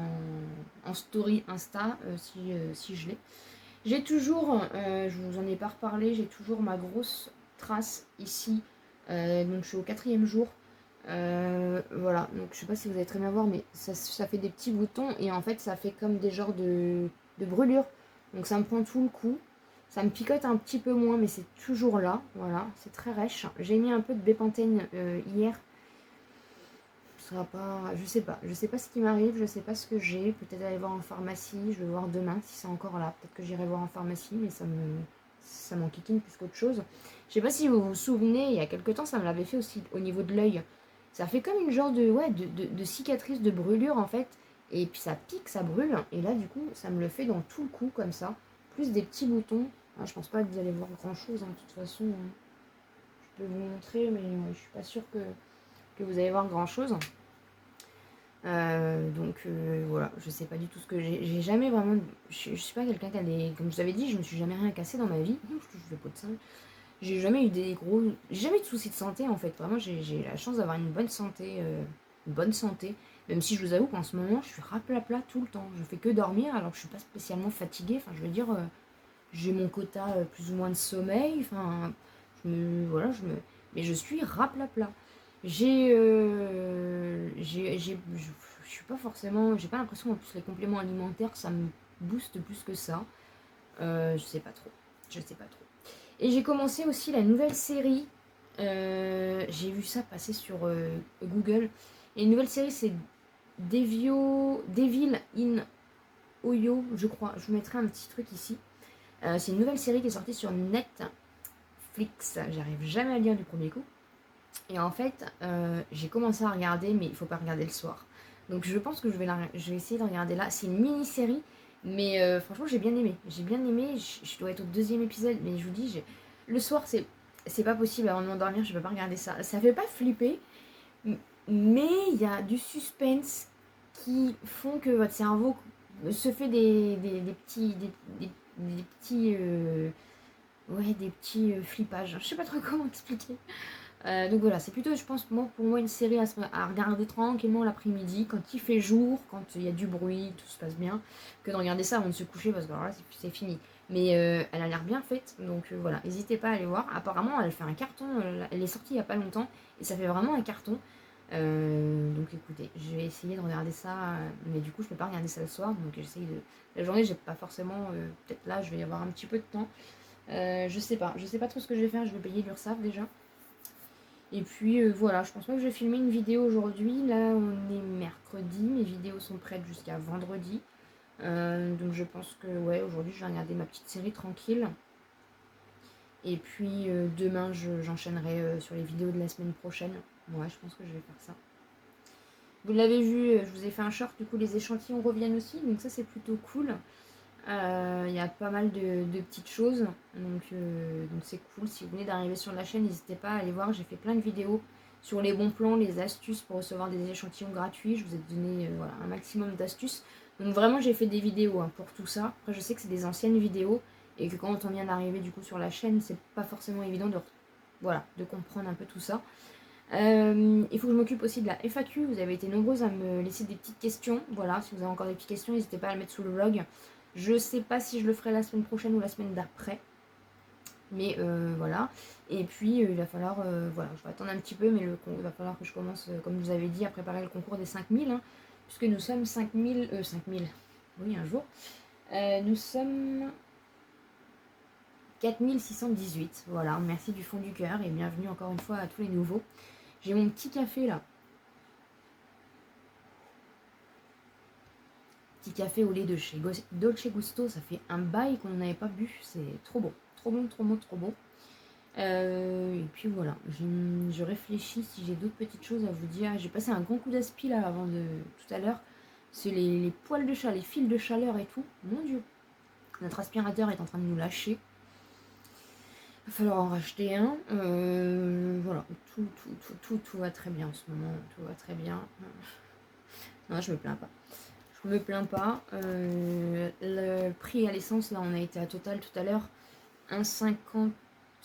en story Insta si je l'ai. J'ai toujours, je vous en ai pas reparlé, j'ai toujours ma grosse trace ici. Donc je suis au 4e jour. Voilà, donc je sais pas si vous allez très bien voir, mais ça fait des petits boutons et en fait ça fait comme des genres de brûlures. Donc ça me prend tout le coup. Ça me picote un petit peu moins, mais c'est toujours là. Voilà, c'est très rêche. J'ai mis un peu de bépantène hier. Ça va pas, je sais pas ce qui m'arrive, je sais pas ce que j'ai. Peut-être aller voir en pharmacie, je vais voir demain si c'est encore là. Peut-être que j'irai voir en pharmacie, mais ça m'enquiquine plus qu'autre chose. Je sais pas si vous vous souvenez, il y a quelques temps, ça me l'avait fait aussi au niveau de l'œil. Ça fait comme une genre de cicatrice, de brûlure en fait. Et puis ça pique, ça brûle. Et là, du coup, ça me le fait dans tout le cou comme ça. Plus des petits boutons. Ah, je pense pas que vous allez voir grand chose, hein, de toute façon. Je peux vous montrer, mais je suis pas sûre que vous allez voir grand chose. Donc voilà, je sais pas du tout ce que j'ai jamais vraiment. Je suis pas quelqu'un qui a des. Comme je vous avais dit, je me suis jamais rien cassé dans ma vie. Je touche le pot de singe. J'ai jamais eu des gros. J'ai jamais eu de soucis de santé en fait. Vraiment, j'ai la chance d'avoir une bonne santé. Une bonne santé. Même si je vous avoue qu'en ce moment, je suis raplapla tout le temps. Je fais que dormir alors que je suis pas spécialement fatiguée. Enfin, je veux dire, j'ai mon quota plus ou moins de sommeil. Enfin, voilà, mais je suis raplapla. Je suis pas forcément. J'ai pas l'impression en plus les compléments alimentaires, ça me booste plus que ça. Je sais pas trop. Je sais pas trop. Et j'ai commencé aussi la nouvelle série. J'ai vu ça passer sur Google. Et une nouvelle série, c'est Devil in Oyo, je crois. Je vous mettrai un petit truc ici. C'est une nouvelle série qui est sortie sur Netflix. J'arrive jamais à lire du premier coup. Et en fait, j'ai commencé à regarder, mais il faut pas regarder le soir. Donc je pense que je vais essayer de regarder là. C'est une mini-série, mais franchement j'ai bien aimé. J'ai bien aimé, je dois être au 2e épisode, mais je vous dis, le soir c'est pas possible avant de m'endormir, je peux pas regarder ça. Ça fait pas flipper, mais il y a du suspense qui font que votre cerveau se fait des petits flippages. Je sais pas trop comment expliquer. Donc voilà, c'est plutôt, je pense, pour moi, une série à regarder tranquillement l'après-midi, quand il fait jour, quand il y a du bruit, tout se passe bien, que de regarder ça avant de se coucher, parce que alors là, c'est fini. Mais elle a l'air bien faite, donc voilà, n'hésitez pas à aller voir. Apparemment, elle fait un carton, elle est sortie il n'y a pas longtemps, et ça fait vraiment un carton. Donc écoutez, je vais essayer de regarder ça, mais du coup, je peux pas regarder ça le soir, donc j'essaye de... La journée, j'ai pas forcément... peut-être là, je vais y avoir un petit peu de temps. Je sais pas trop ce que je vais faire, je vais payer l'URSSAF déjà. Et puis voilà, je pense pas que je vais filmer une vidéo aujourd'hui. Là, on est mercredi, mes vidéos sont prêtes jusqu'à vendredi. Donc je pense que ouais, aujourd'hui, je vais regarder ma petite série tranquille. Et puis demain, j'enchaînerai sur les vidéos de la semaine prochaine. Ouais, je pense que je vais faire ça. Vous l'avez vu, je vous ai fait un short, du coup les échantillons reviennent aussi. Donc ça, c'est plutôt cool. Il y a pas mal de petites choses, donc c'est cool. Si vous venez d'arriver sur la chaîne, n'hésitez pas à aller voir, j'ai fait plein de vidéos sur les bons plans, les astuces pour recevoir des échantillons gratuits. Je vous ai donné un maximum d'astuces, donc vraiment j'ai fait des vidéos pour tout ça. Après je sais que c'est des anciennes vidéos et que quand on vient d'arriver du coup sur la chaîne, c'est pas forcément évident de comprendre un peu tout ça. Il faut que je m'occupe aussi de la FAQ. Vous avez été nombreuses à me laisser des petites questions. Voilà, si vous avez encore des petites questions, n'hésitez pas à le mettre sous le vlog. Je sais pas si je le ferai la semaine prochaine ou la semaine d'après. Mais voilà. Et puis il va falloir, voilà, je vais attendre un petit peu, mais il va falloir que je commence, comme je vous avais dit, à préparer le concours des 5000. Hein, puisque nous sommes 5000, oui, un jour. Nous sommes 4618. Voilà, merci du fond du cœur et bienvenue encore une fois à tous les nouveaux. J'ai mon petit café là. Petit café au lait de chez Dolce Gusto, ça fait un bail qu'on n'avait pas bu, c'est trop bon, trop bon, trop bon, trop bon. Et puis voilà, je réfléchis si j'ai d'autres petites choses à vous dire. J'ai passé un grand coup d'aspi là avant de tout à l'heure. C'est les poils de chaleur, les fils de chaleur et tout. Mon Dieu, notre aspirateur est en train de nous lâcher. Il va falloir en racheter un. Voilà, tout va très bien en ce moment, tout va très bien. Non, je me plains pas. Je me plains pas. Le prix à l'essence, là, on a été à Total tout à l'heure. 1,59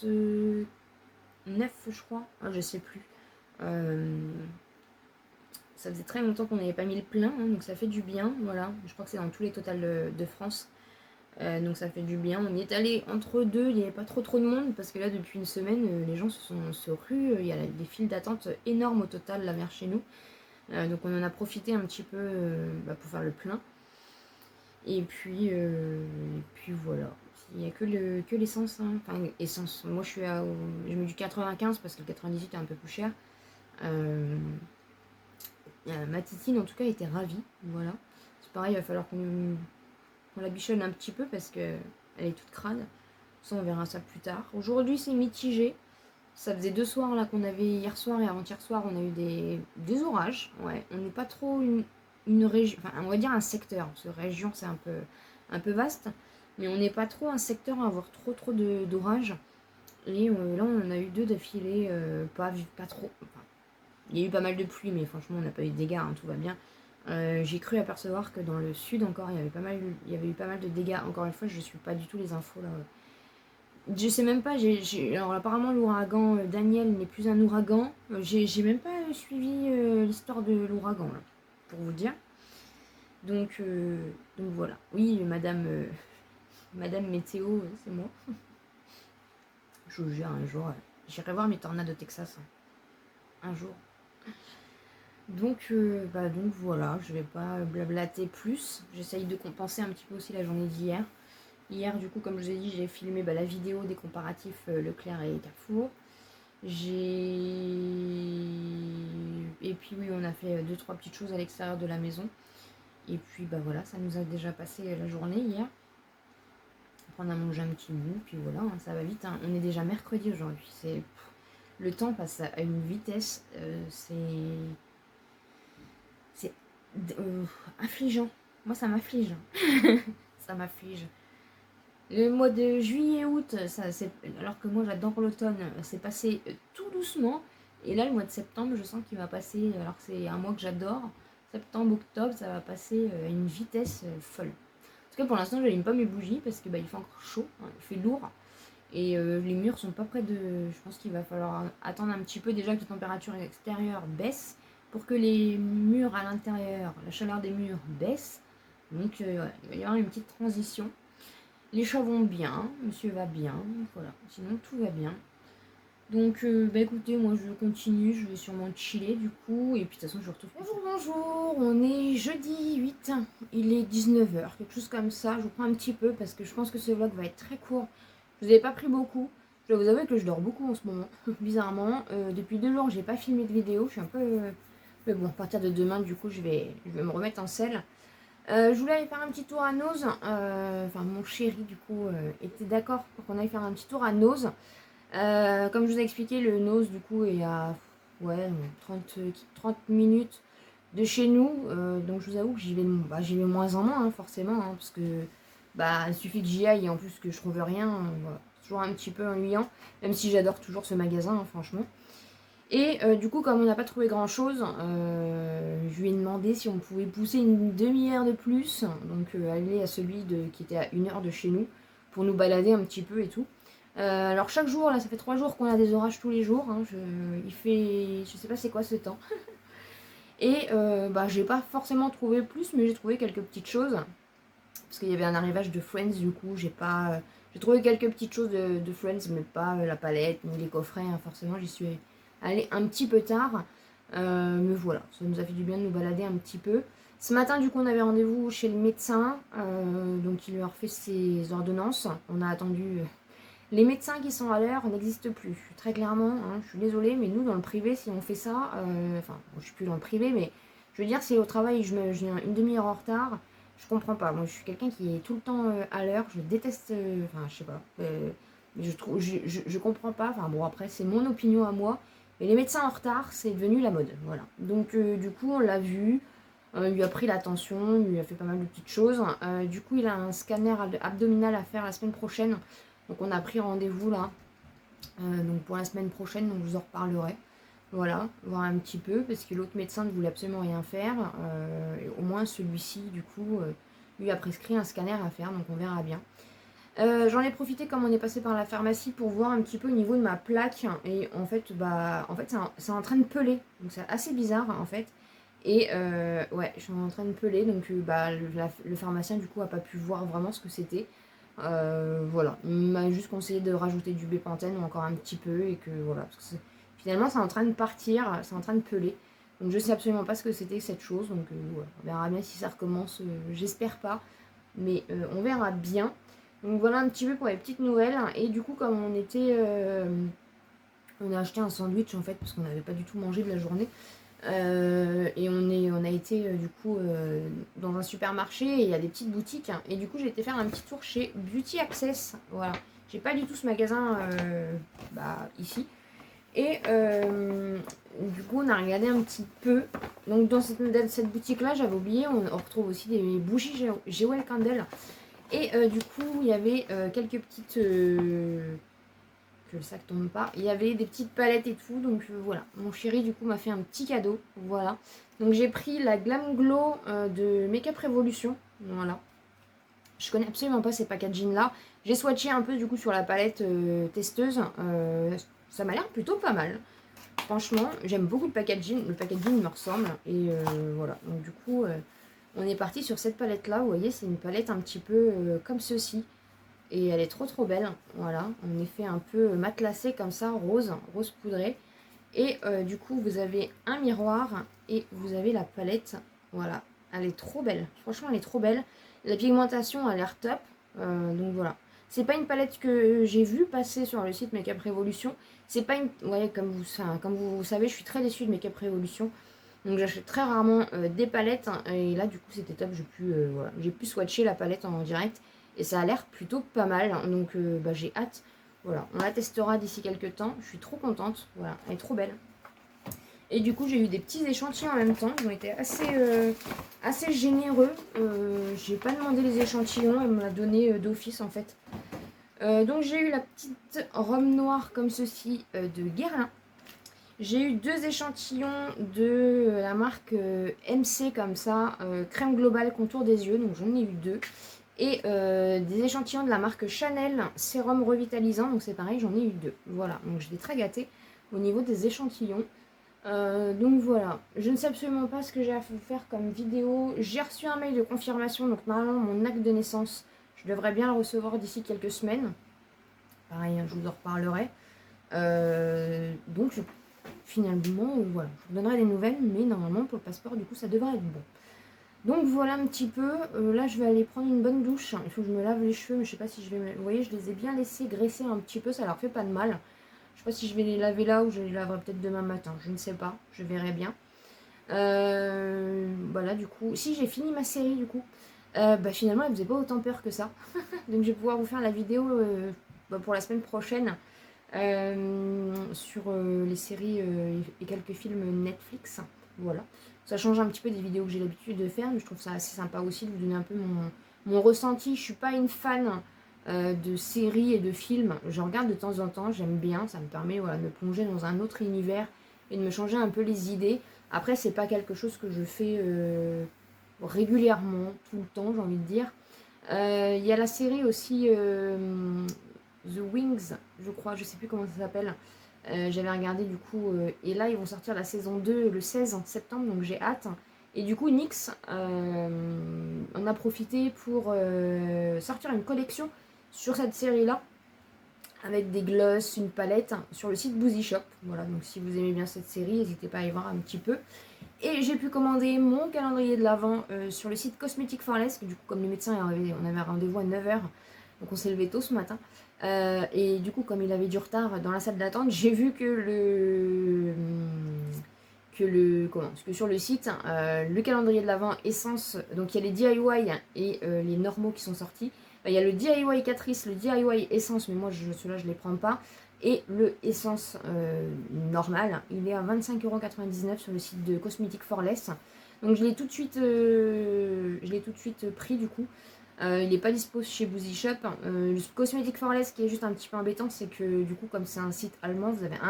je crois. Ah, je sais plus. Ça faisait très longtemps qu'on n'avait pas mis le plein, hein, donc ça fait du bien. Voilà, je crois que c'est dans tous les Total de France. Donc ça fait du bien. On y est allé entre deux, il n'y avait pas trop de monde parce que là depuis une semaine les gens se ruent, il y a des files d'attente énormes au Total là vers chez nous. Donc on en a profité un petit peu pour faire le plein. Et puis voilà. Il n'y a que l'essence. Hein. Enfin, essence. Moi je mets du 95 parce que le 98 est un peu plus cher. Ma titine en tout cas était ravie. Voilà. C'est pareil, il va falloir qu'on la bichonne un petit peu parce qu'elle est toute crade. Ça on verra ça plus tard. Aujourd'hui c'est mitigé. Ça faisait 2 soirs là qu'on avait hier soir et avant-hier soir on a eu des orages. Ouais, on n'est pas trop une région, enfin on va dire un secteur, parce que région c'est un peu vaste, mais on n'est pas trop un secteur à avoir trop d'orages. Et là on en a eu 2 d'affilée, pas trop. Enfin, il y a eu pas mal de pluie, mais franchement on n'a pas eu de dégâts, hein, tout va bien. J'ai cru apercevoir que dans le sud encore il y avait eu pas mal de dégâts. Encore une fois je ne suis pas du tout les infos là. Je sais même pas, alors apparemment l'ouragan Daniel n'est plus un ouragan. J'ai même pas suivi l'histoire de l'ouragan là, pour vous dire. Donc voilà. Oui, madame météo, c'est moi. Je vous jure, un jour, j'irai voir mes tornades de Texas. Hein. Un jour. Donc voilà, je vais pas blablater plus. J'essaye de compenser un petit peu aussi la journée d'hier. Hier, du coup, comme je vous ai dit, j'ai filmé la vidéo des comparatifs Leclerc et Carrefour. Et puis oui, on a fait 2-3 petites choses à l'extérieur de la maison. Et puis voilà, ça nous a déjà passé la journée hier. On a mangé un petit bout, puis voilà, hein, ça va vite. Hein. On est déjà mercredi aujourd'hui. Le temps passe à une vitesse, c'est affligeant. Moi, ça m'afflige. Ça m'afflige. Le mois de juillet-août, alors que moi j'adore l'automne, c'est passé tout doucement. Et là, le mois de septembre, je sens qu'il va passer, alors que c'est un mois que j'adore. Septembre, octobre, ça va passer à une vitesse folle. En tout cas, pour l'instant, je n'allume pas mes bougies parce que il fait encore chaud, hein, il fait lourd. Et les murs sont pas près de... Je pense qu'il va falloir attendre un petit peu déjà que la température extérieure baisse pour que les murs à l'intérieur, la chaleur des murs baisse. Donc il va y avoir une petite transition. Les chats vont bien, monsieur va bien, voilà, sinon tout va bien. Donc écoutez, moi je continue, je vais sûrement chiller du coup, et puis de toute façon je vous retrouve. Bonjour, on est jeudi 8, il est 19h, quelque chose comme ça, je vous prends un petit peu parce que je pense que ce vlog va être très court. Je vous avais pas pris beaucoup, je dois vous avouer que je dors beaucoup en ce moment, bizarrement. Depuis 2 jours j'ai pas filmé de vidéo, je suis un peu... Mais bon, à partir de demain du coup je vais me remettre en selle. Je voulais aller faire un petit tour à Noz. Enfin, mon chéri, du coup, était d'accord pour qu'on aille faire un petit tour à Noz. Comme je vous ai expliqué, le Noz, du coup, est à 30 minutes de chez nous. Donc, je vous avoue que j'y vais de moins en moins, hein, forcément. Hein, parce que il suffit que j'y aille et en plus que je trouve rien. Voilà. C'est toujours un petit peu ennuyant. Même si j'adore toujours ce magasin, hein, franchement. Et du coup, comme on n'a pas trouvé grand chose, je lui ai demandé si on pouvait pousser une demi-heure de plus, donc aller à celui qui était à 1 heure de chez nous, pour nous balader un petit peu et tout. Alors chaque jour, là ça fait 3 jours qu'on a des orages tous les jours, hein, il fait, je sais pas c'est quoi ce temps. Et j'ai pas forcément trouvé plus, mais j'ai trouvé quelques petites choses. Parce qu'il y avait un arrivage de Friends, du coup, j'ai trouvé quelques petites choses de Friends, mais pas la palette, ni les coffrets, hein, forcément, j'y suis allée un petit peu tard. Mais voilà, ça nous a fait du bien de nous balader un petit peu. Ce matin, du coup, on avait rendez-vous chez le médecin, donc il leur fait ses ordonnances. On a attendu. Les médecins qui sont à l'heure n'existent plus, très clairement, hein, je suis désolée, mais nous, dans le privé, si on fait ça, je suis plus dans le privé, mais je veux dire, si au travail, je viens une demi-heure en retard, je comprends pas. Moi, je suis quelqu'un qui est tout le temps à l'heure, je déteste, je sais pas, je comprends pas, après, c'est mon opinion à moi, mais les médecins en retard, c'est devenu la mode, voilà. Donc, du coup, on l'a vu, il lui a pris la tension, il lui a fait pas mal de petites choses, du coup, il a un scanner abdominal à faire la semaine prochaine. Donc on a pris rendez-vous là, donc pour la semaine prochaine, donc je vous en reparlerai. Voilà, voir un petit peu, parce que l'autre médecin ne voulait absolument rien faire. Et au moins celui-ci, du coup, lui a prescrit un scanner à faire, donc on verra bien. J'en ai profité comme on est passé par la pharmacie pour voir un petit peu au niveau de ma plaque. Et en fait, c'est en train de peler. Donc c'est assez bizarre en fait. Et ouais, je suis en train de peler. Donc le pharmacien du coup a pas pu voir vraiment ce que c'était. Voilà, il m'a juste conseillé de rajouter du bépantène encore un petit peu et que voilà, parce que finalement c'est en train de partir, c'est en train de peler. Donc je sais absolument pas ce que c'était cette chose, donc voilà, on verra bien si ça recommence, j'espère pas, mais on verra bien. Donc voilà un petit peu pour les petites nouvelles. Et du coup comme on a acheté un sandwich en fait parce qu'on n'avait pas du tout mangé de la journée. Et on a été du coup dans un supermarché et il y a des petites boutiques. Et du coup, j'ai été faire un petit tour chez Beauty Access. Voilà. J'ai pas du tout ce magasin ici. Et du coup, on a regardé un petit peu. Donc, dans cette boutique-là, j'avais oublié, on retrouve aussi des bougies Jewel Candle. Et du coup, il y avait quelques petites. Que le sac tombe pas. Il y avait des petites palettes et tout, donc voilà. Mon chéri du coup m'a fait un petit cadeau, voilà. Donc j'ai pris la Glam Glow de Make-up Revolution, voilà. Je connais absolument pas ces packaging là. J'ai swatché un peu du coup sur la palette testeuse. Ça m'a l'air plutôt pas mal. Franchement, j'aime beaucoup le packaging me ressemble et voilà. Donc du coup, on est parti sur cette palette là. Vous voyez, c'est une palette un petit peu comme ceci. Et elle est trop belle, voilà, en effet un peu matelassé comme ça, rose poudré. Et du coup vous avez un miroir et vous avez la palette, voilà, elle est trop belle, franchement elle est trop belle. La pigmentation a l'air top, donc voilà. C'est pas une palette que j'ai vue passer sur le site Make Up Revolution. C'est pas une... Ouais, comme vous savez, je suis très déçue de Make Up Revolution. Donc j'achète très rarement des palettes. Et là du coup c'était top, j'ai pu swatcher la palette en direct. Et ça a l'air plutôt pas mal. Donc j'ai hâte. Voilà, on la testera d'ici quelques temps. Je suis trop contente. Voilà, elle est trop belle. Et du coup, j'ai eu des petits échantillons en même temps. Ils ont été assez généreux. J'ai pas demandé les échantillons. Elle me l'a donné d'office en fait. Donc j'ai eu la petite robe noire comme ceci de Guerlain. J'ai eu 2 échantillons de la marque MC comme ça. Crème globale contour des yeux. Donc j'en ai eu 2. Et des échantillons de la marque Chanel sérum revitalisant, donc c'est pareil, j'en ai eu 2. Voilà, donc j'étais très gâtée au niveau des échantillons. Donc voilà, je ne sais absolument pas ce que j'ai à vous faire comme vidéo. J'ai reçu un mail de confirmation, donc normalement mon acte de naissance, je devrais bien le recevoir d'ici quelques semaines. Pareil, je vous en reparlerai. Donc finalement, voilà, je vous donnerai des nouvelles, mais normalement pour le passeport, du coup, ça devrait être bon. Donc voilà un petit peu, là je vais aller prendre une bonne douche, il faut que je me lave les cheveux, mais je sais pas si je vais... Vous voyez, je les ai bien laissés graisser un petit peu, ça leur fait pas de mal. Je sais pas si je vais les laver là ou je les laverai peut-être demain matin, je ne sais pas, je verrai bien. Voilà du coup, si j'ai fini ma série du coup, finalement elle faisait pas autant peur que ça. Donc je vais pouvoir vous faire la vidéo pour la semaine prochaine sur les séries et quelques films Netflix, voilà. Ça change un petit peu des vidéos que j'ai l'habitude de faire, mais je trouve ça assez sympa aussi de vous donner un peu mon ressenti. Je suis pas une fan de séries et de films. Je regarde de temps en temps, j'aime bien. Ça me permet de me plonger dans un autre univers et de me changer un peu les idées. Après, c'est pas quelque chose que je fais régulièrement, tout le temps, j'ai envie de dire. Il y a la série aussi The Wings, je crois, je sais plus comment ça s'appelle. J'avais regardé du coup, et là ils vont sortir la saison 2 le 16 septembre, donc j'ai hâte. Et du coup, NYX en a profité pour sortir une collection sur cette série-là, avec des gloss, une palette, sur le site Boozy Shop. Voilà, donc si vous aimez bien cette série, n'hésitez pas à y voir un petit peu. Et j'ai pu commander mon calendrier de l'Avent sur le site Cosmetic for Less. Du coup, comme le médecin est arrivé, on avait un rendez-vous à 9 h. Donc on s'est levé tôt ce matin. Et du coup, comme il avait du retard dans la salle d'attente, j'ai vu que sur le site, le calendrier de l'Avent Essence, donc il y a les DIY et les normaux qui sont sortis. Il y a le DIY Catrice, le DIY Essence, mais moi ceux-là je les prends pas. Et le Essence normal, il est à 25,99 € sur le site de Cosmetic for Less. Donc je l'ai tout de suite pris du coup. Il n'est pas dispo chez Boozy Shop. Le Cosmetic for Less qui est juste un petit peu embêtant, c'est que du coup comme c'est un site allemand, vous avez c'est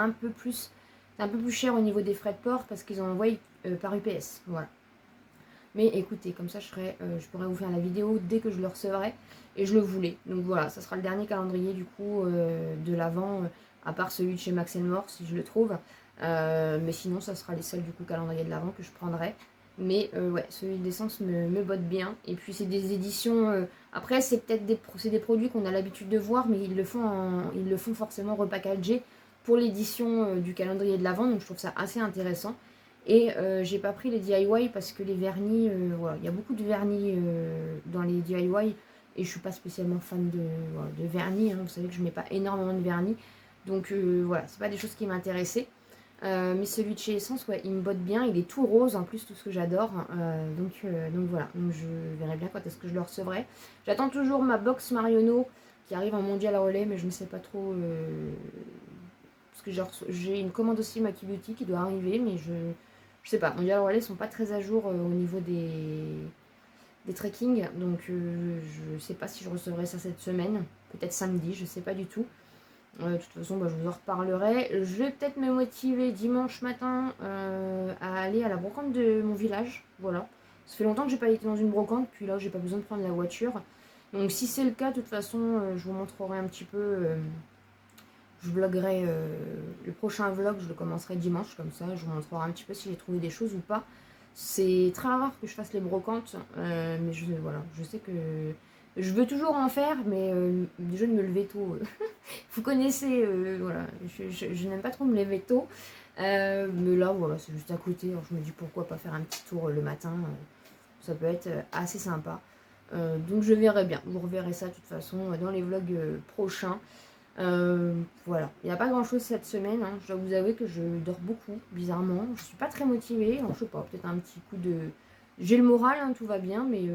un peu plus cher au niveau des frais de port parce qu'ils ont envoyé par UPS. Voilà. Mais écoutez, comme ça je pourrais vous faire la vidéo dès que je le recevrai. Et je le voulais. Donc voilà, ça sera le dernier calendrier du coup de l'Avent, à part celui de chez Max More si je le trouve. Mais sinon, ça sera les seuls du coup calendrier de l'Avent que je prendrai. Mais ouais, celui d'essence me botte bien. Et puis c'est des éditions. Après, c'est peut-être des produits qu'on a l'habitude de voir, mais ils le font forcément repackagé pour l'édition du calendrier de l'Avent. Donc je trouve ça assez intéressant. Et j'ai pas pris les DIY parce que les vernis, voilà, il y a beaucoup de vernis dans les DIY et je suis pas spécialement fan de vernis. Hein. Vous savez que je mets pas énormément de vernis, donc voilà, c'est pas des choses qui m'intéressaient. Mais celui de chez Essence, ouais, il me botte bien, il est tout rose en plus, tout ce que j'adore. Donc voilà, donc je verrai bien quand est-ce que je le recevrai. J'attends toujours ma box Marionneau qui arrive en mondial relais, mais je ne sais pas trop. Parce que j'ai une commande aussi Maki Beauty qui doit arriver, mais je sais pas. Mondial relais sont pas très à jour au niveau des trackings, donc je sais pas si je recevrai ça cette semaine. Peut-être samedi, je sais pas du tout. De toute façon, bah, je vous en reparlerai. Je vais peut-être me motiver dimanche matin à aller à la brocante de mon village. Voilà. Ça fait longtemps que j'ai pas été dans une brocante, puis là, j'ai pas besoin de prendre la voiture. Donc, si c'est le cas, de toute façon, je vous montrerai un petit peu. Je vloguerai le prochain vlog, je le commencerai dimanche, comme ça, je vous montrerai un petit peu si j'ai trouvé des choses ou pas. C'est très rare que je fasse les brocantes, mais voilà, je sais que je veux toujours en faire, mais déjà de me lever tôt. Vous connaissez, voilà, je n'aime pas trop me lever tôt. Mais là, voilà, c'est juste à côté. Alors je me dis pourquoi pas faire un petit tour le matin. Ça peut être assez sympa. Donc je verrai bien. Vous reverrez ça de toute façon dans les vlogs prochains. Voilà, il n'y a pas grand chose cette semaine. Hein. Je dois vous avouer que je dors beaucoup, bizarrement. Je suis pas très motivée. Alors, je sais pas, peut-être un petit coup de. J'ai le moral, hein, tout va bien, mais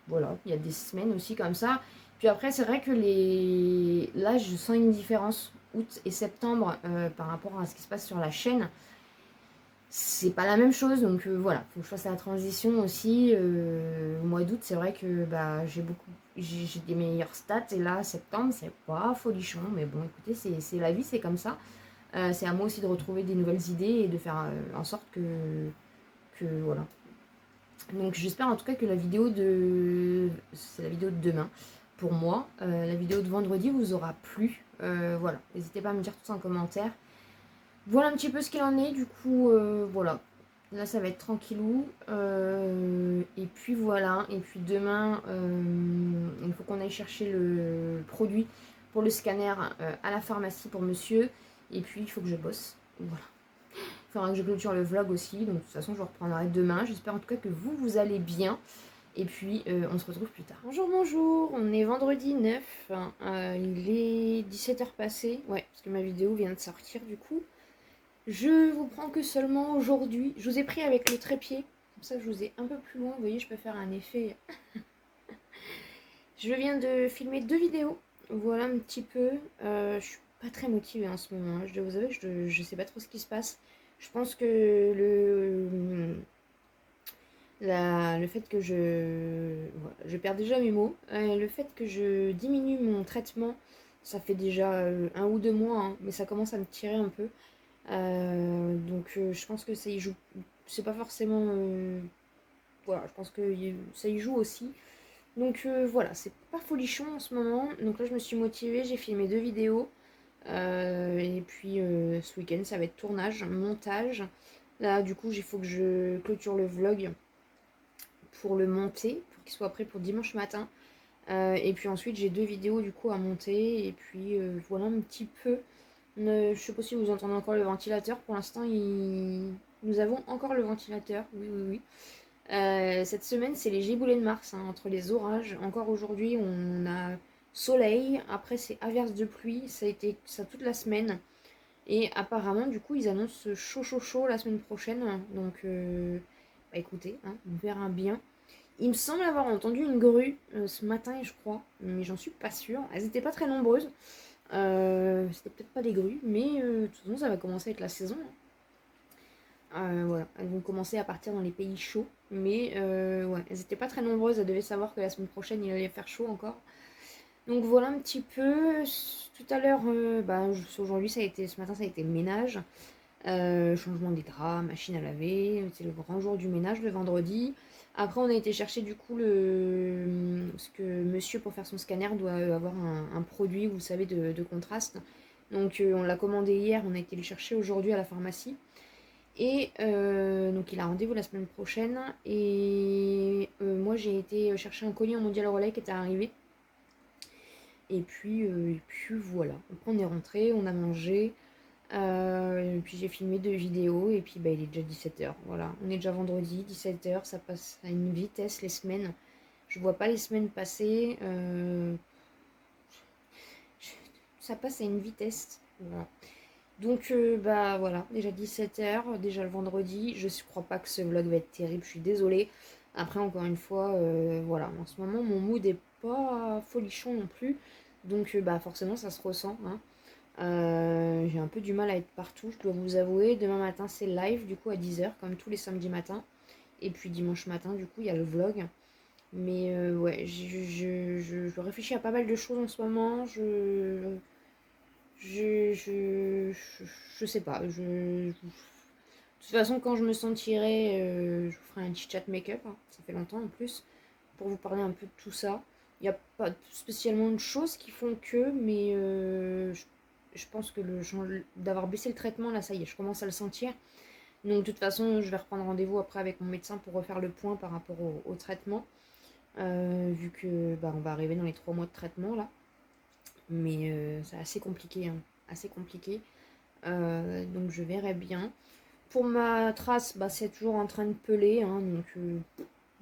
voilà, il y a des semaines aussi comme ça. Puis après, c'est vrai que là, je sens une différence août et septembre par rapport à ce qui se passe sur la chaîne. C'est pas la même chose, donc voilà, faut que je fasse la transition aussi. Au mois d'août, c'est vrai que bah, j'ai des meilleures stats, et là, septembre, c'est pas folichon, mais bon, écoutez, c'est la vie, c'est comme ça. C'est à moi aussi de retrouver des nouvelles idées et de faire en sorte que voilà. Donc j'espère en tout cas que c'est la vidéo de demain pour moi. La vidéo de vendredi vous aura plu. Voilà, n'hésitez pas à me dire tout ça en commentaire. Voilà un petit peu ce qu'il en est, du coup, voilà. Là, ça va être tranquillou. Et puis voilà. Et puis demain, il faut qu'on aille chercher le produit pour le scanner à la pharmacie pour monsieur. Et puis, il faut que je bosse. Voilà. Il faudra que je clôture le vlog aussi. Donc, de toute façon, je vous reprendrai demain. J'espère en tout cas que vous allez bien. Et puis, on se retrouve plus tard. Bonjour, bonjour. On est vendredi 9. Il est 17 h passées. Ouais, parce que ma vidéo vient de sortir du coup. Je vous prends que seulement aujourd'hui. Je vous ai pris avec le trépied. Comme ça, je vous ai un peu plus loin. Vous voyez, je peux faire un effet. Je viens de filmer 2 vidéos. Voilà un petit peu. Je suis pas très motivée en ce moment. Je dois vous avouer que je sais pas trop ce qui se passe. Je pense que le fait que je perds déjà mes mots. Le fait que je diminue mon traitement, ça fait déjà 1 ou 2 mois. Hein, mais ça commence à me tirer un peu. Donc je pense que ça y joue. C'est pas forcément. Voilà, je pense que ça y joue aussi. Donc voilà, c'est pas folichon en ce moment. Donc là, je me suis motivée, j'ai filmé 2 vidéos. Et puis ce week-end, ça va être tournage, montage. Là, du coup, il faut que je clôture le vlog pour le monter, pour qu'il soit prêt pour dimanche matin. Et puis ensuite, j'ai 2 vidéos du coup à monter. Et puis voilà un petit peu. Je sais pas si vous entendez encore le ventilateur. Pour l'instant, nous avons encore le ventilateur. Oui, oui, oui. Cette semaine, c'est les giboulées de Mars, hein, entre les orages. Encore aujourd'hui, on a soleil. Après, c'est averse de pluie. Ça a été ça toute la semaine. Et apparemment, du coup, ils annoncent chaud, chaud, chaud la semaine prochaine. Donc, bah écoutez, hein, on verra bien. Il me semble avoir entendu une grue ce matin, je crois, mais j'en suis pas sûre. Elles étaient pas très nombreuses. C'était peut-être pas des grues, mais de toute façon, ça va commencer avec la saison, hein. Voilà, elles vont commencer à partir dans les pays chauds, mais ouais, elles étaient pas très nombreuses. Elles devaient savoir que la semaine prochaine, il allait faire chaud encore. Donc voilà un petit peu. Tout à l'heure, aujourd'hui, ce matin, ça a été le ménage. Changement des draps, machine à laver, c'est le grand jour du ménage le vendredi. Après, on a été chercher du coup ce que monsieur pour faire son scanner doit avoir un produit, vous savez, de contraste. Donc on l'a commandé hier, on a été le chercher aujourd'hui à la pharmacie. Et donc il a rendez-vous la semaine prochaine. Et moi j'ai été chercher un colis en mondial relais qui était arrivé. Et puis voilà. Après on est rentré, on a mangé. Et puis j'ai filmé 2 vidéos et puis bah, il est déjà 17h. Voilà, on est déjà vendredi, 17h, ça passe à une vitesse les semaines. Je vois pas les semaines passer. Ça passe à une vitesse. Voilà. Donc bah voilà, déjà 17h, déjà le vendredi. Je crois pas que ce vlog va être terrible, je suis désolée. Après encore une fois, voilà, en ce moment mon mood est pas folichon non plus. Donc bah forcément ça se ressent, hein. J'ai un peu du mal à être partout, je dois vous avouer. Demain matin, c'est live, du coup, à 10h, comme tous les samedis matins. Et puis dimanche matin, du coup, il y a le vlog. Mais ouais, je réfléchis à pas mal de choses en ce moment. Je, je, je, je sais pas. De toute façon, quand je me sentirai, je vous ferai un petit chat make-up, hein. Ça fait longtemps en plus, pour vous parler un peu de tout ça. Il n'y a pas spécialement de choses qui font que, mais je pense que d'avoir baissé le traitement, là, ça y est, je commence à le sentir. Donc, de toute façon, je vais reprendre rendez-vous après avec mon médecin pour refaire le point par rapport au traitement. Vu que bah, on va arriver dans les 3 mois de traitement, là. Mais c'est assez compliqué, hein, assez compliqué. Donc, je verrai bien. Pour ma trace, bah, c'est toujours en train de peler, hein, donc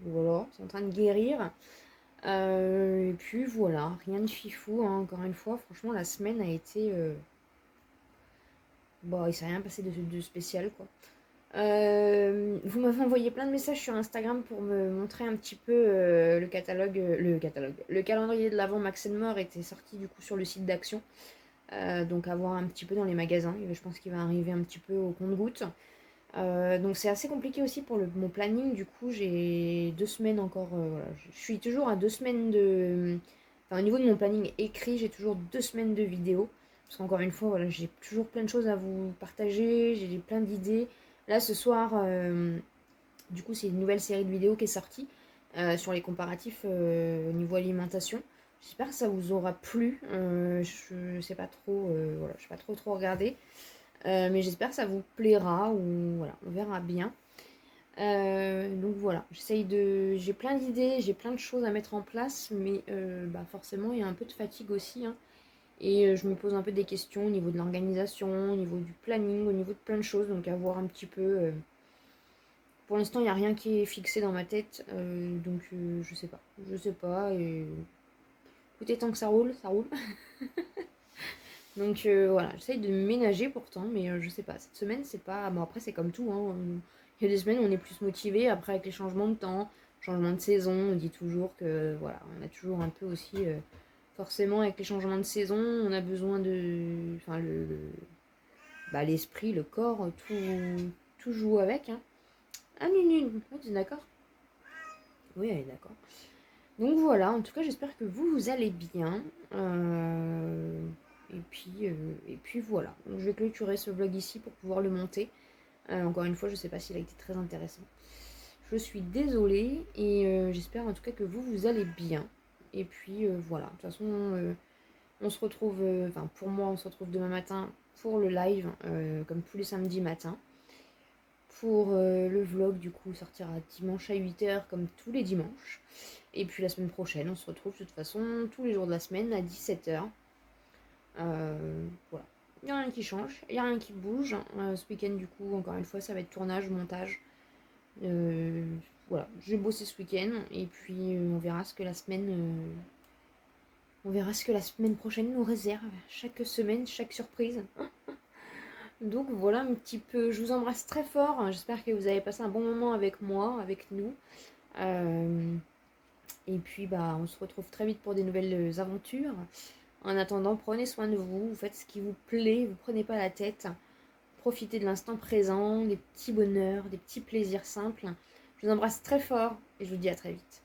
voilà, c'est en train de guérir. Et puis voilà, rien de fifou, hein, encore une fois. Franchement, la semaine a été. Bon, il s'est rien passé de spécial, quoi. Vous m'avez envoyé plein de messages sur Instagram pour me montrer un petit peu le calendrier de l'Avent Max More était sorti du coup sur le site d'Action. Donc à voir un petit peu dans les magasins. Je pense qu'il va arriver un petit peu au compte-gouttes. Donc c'est assez compliqué aussi pour mon planning. Du coup, j'ai 2 semaines encore. Voilà. Je suis toujours à 2 semaines de. Enfin, au niveau de mon planning écrit, j'ai toujours 2 semaines de vidéos. Parce qu'encore une fois, voilà, j'ai toujours plein de choses à vous partager. J'ai plein d'idées. Là, ce soir, du coup, c'est une nouvelle série de vidéos qui est sortie sur les comparatifs au niveau alimentation. J'espère que ça vous aura plu. Je sais pas trop. Voilà, je sais pas trop regarder. Mais j'espère que ça vous plaira ou voilà, on verra bien. Donc voilà, j'ai plein d'idées, j'ai plein de choses à mettre en place, mais bah forcément il y a un peu de fatigue aussi, hein. Et je me pose un peu des questions au niveau de l'organisation, au niveau du planning, au niveau de plein de choses, donc à voir un petit peu. Pour l'instant, il n'y a rien qui est fixé dans ma tête, donc je sais pas. Et écoutez, tant que ça roule, ça roule. Donc voilà, j'essaye de me ménager pourtant, mais je sais pas. Cette semaine, c'est pas. Bon, après, c'est comme tout, hein. Il y a des semaines où on est plus motivé. Après, avec les changements de temps, changements de saison, on dit toujours que voilà, on a toujours un peu aussi. Forcément, avec les changements de saison, on a besoin de. Enfin, bah, l'esprit, le corps, tout joue avec, hein. Ah, Nunu, ouais, tu es d'accord? Oui, elle est d'accord. Donc voilà, en tout cas, j'espère que vous allez bien. Et puis voilà. Donc, je vais clôturer ce vlog ici pour pouvoir le monter. Encore une fois, je sais pas s'il a été très intéressant. Je suis désolée et j'espère en tout cas que vous allez bien. Et puis voilà, de toute façon, on se retrouve, enfin pour moi, on se retrouve demain matin pour le live, comme tous les samedis matins. Pour le vlog, du coup, sortira dimanche à 8h comme tous les dimanches. Et puis la semaine prochaine, on se retrouve de toute façon tous les jours de la semaine à 17h. Voilà. Il n'y a rien qui change, il n'y a rien qui bouge. Ce week-end, du coup, encore une fois, ça va être tournage, montage. Voilà, je vais bosser ce week-end et puis on verra ce que la semaine prochaine nous réserve. Chaque semaine, chaque surprise. Donc voilà un petit peu, je vous embrasse très fort. J'espère que vous avez passé un bon moment avec moi, avec nous. Et puis bah on se retrouve très vite pour des nouvelles aventures. En attendant, prenez soin de vous, vous faites ce qui vous plaît, vous prenez pas la tête. Profitez de l'instant présent, des petits bonheurs, des petits plaisirs simples. Je vous embrasse très fort et je vous dis à très vite.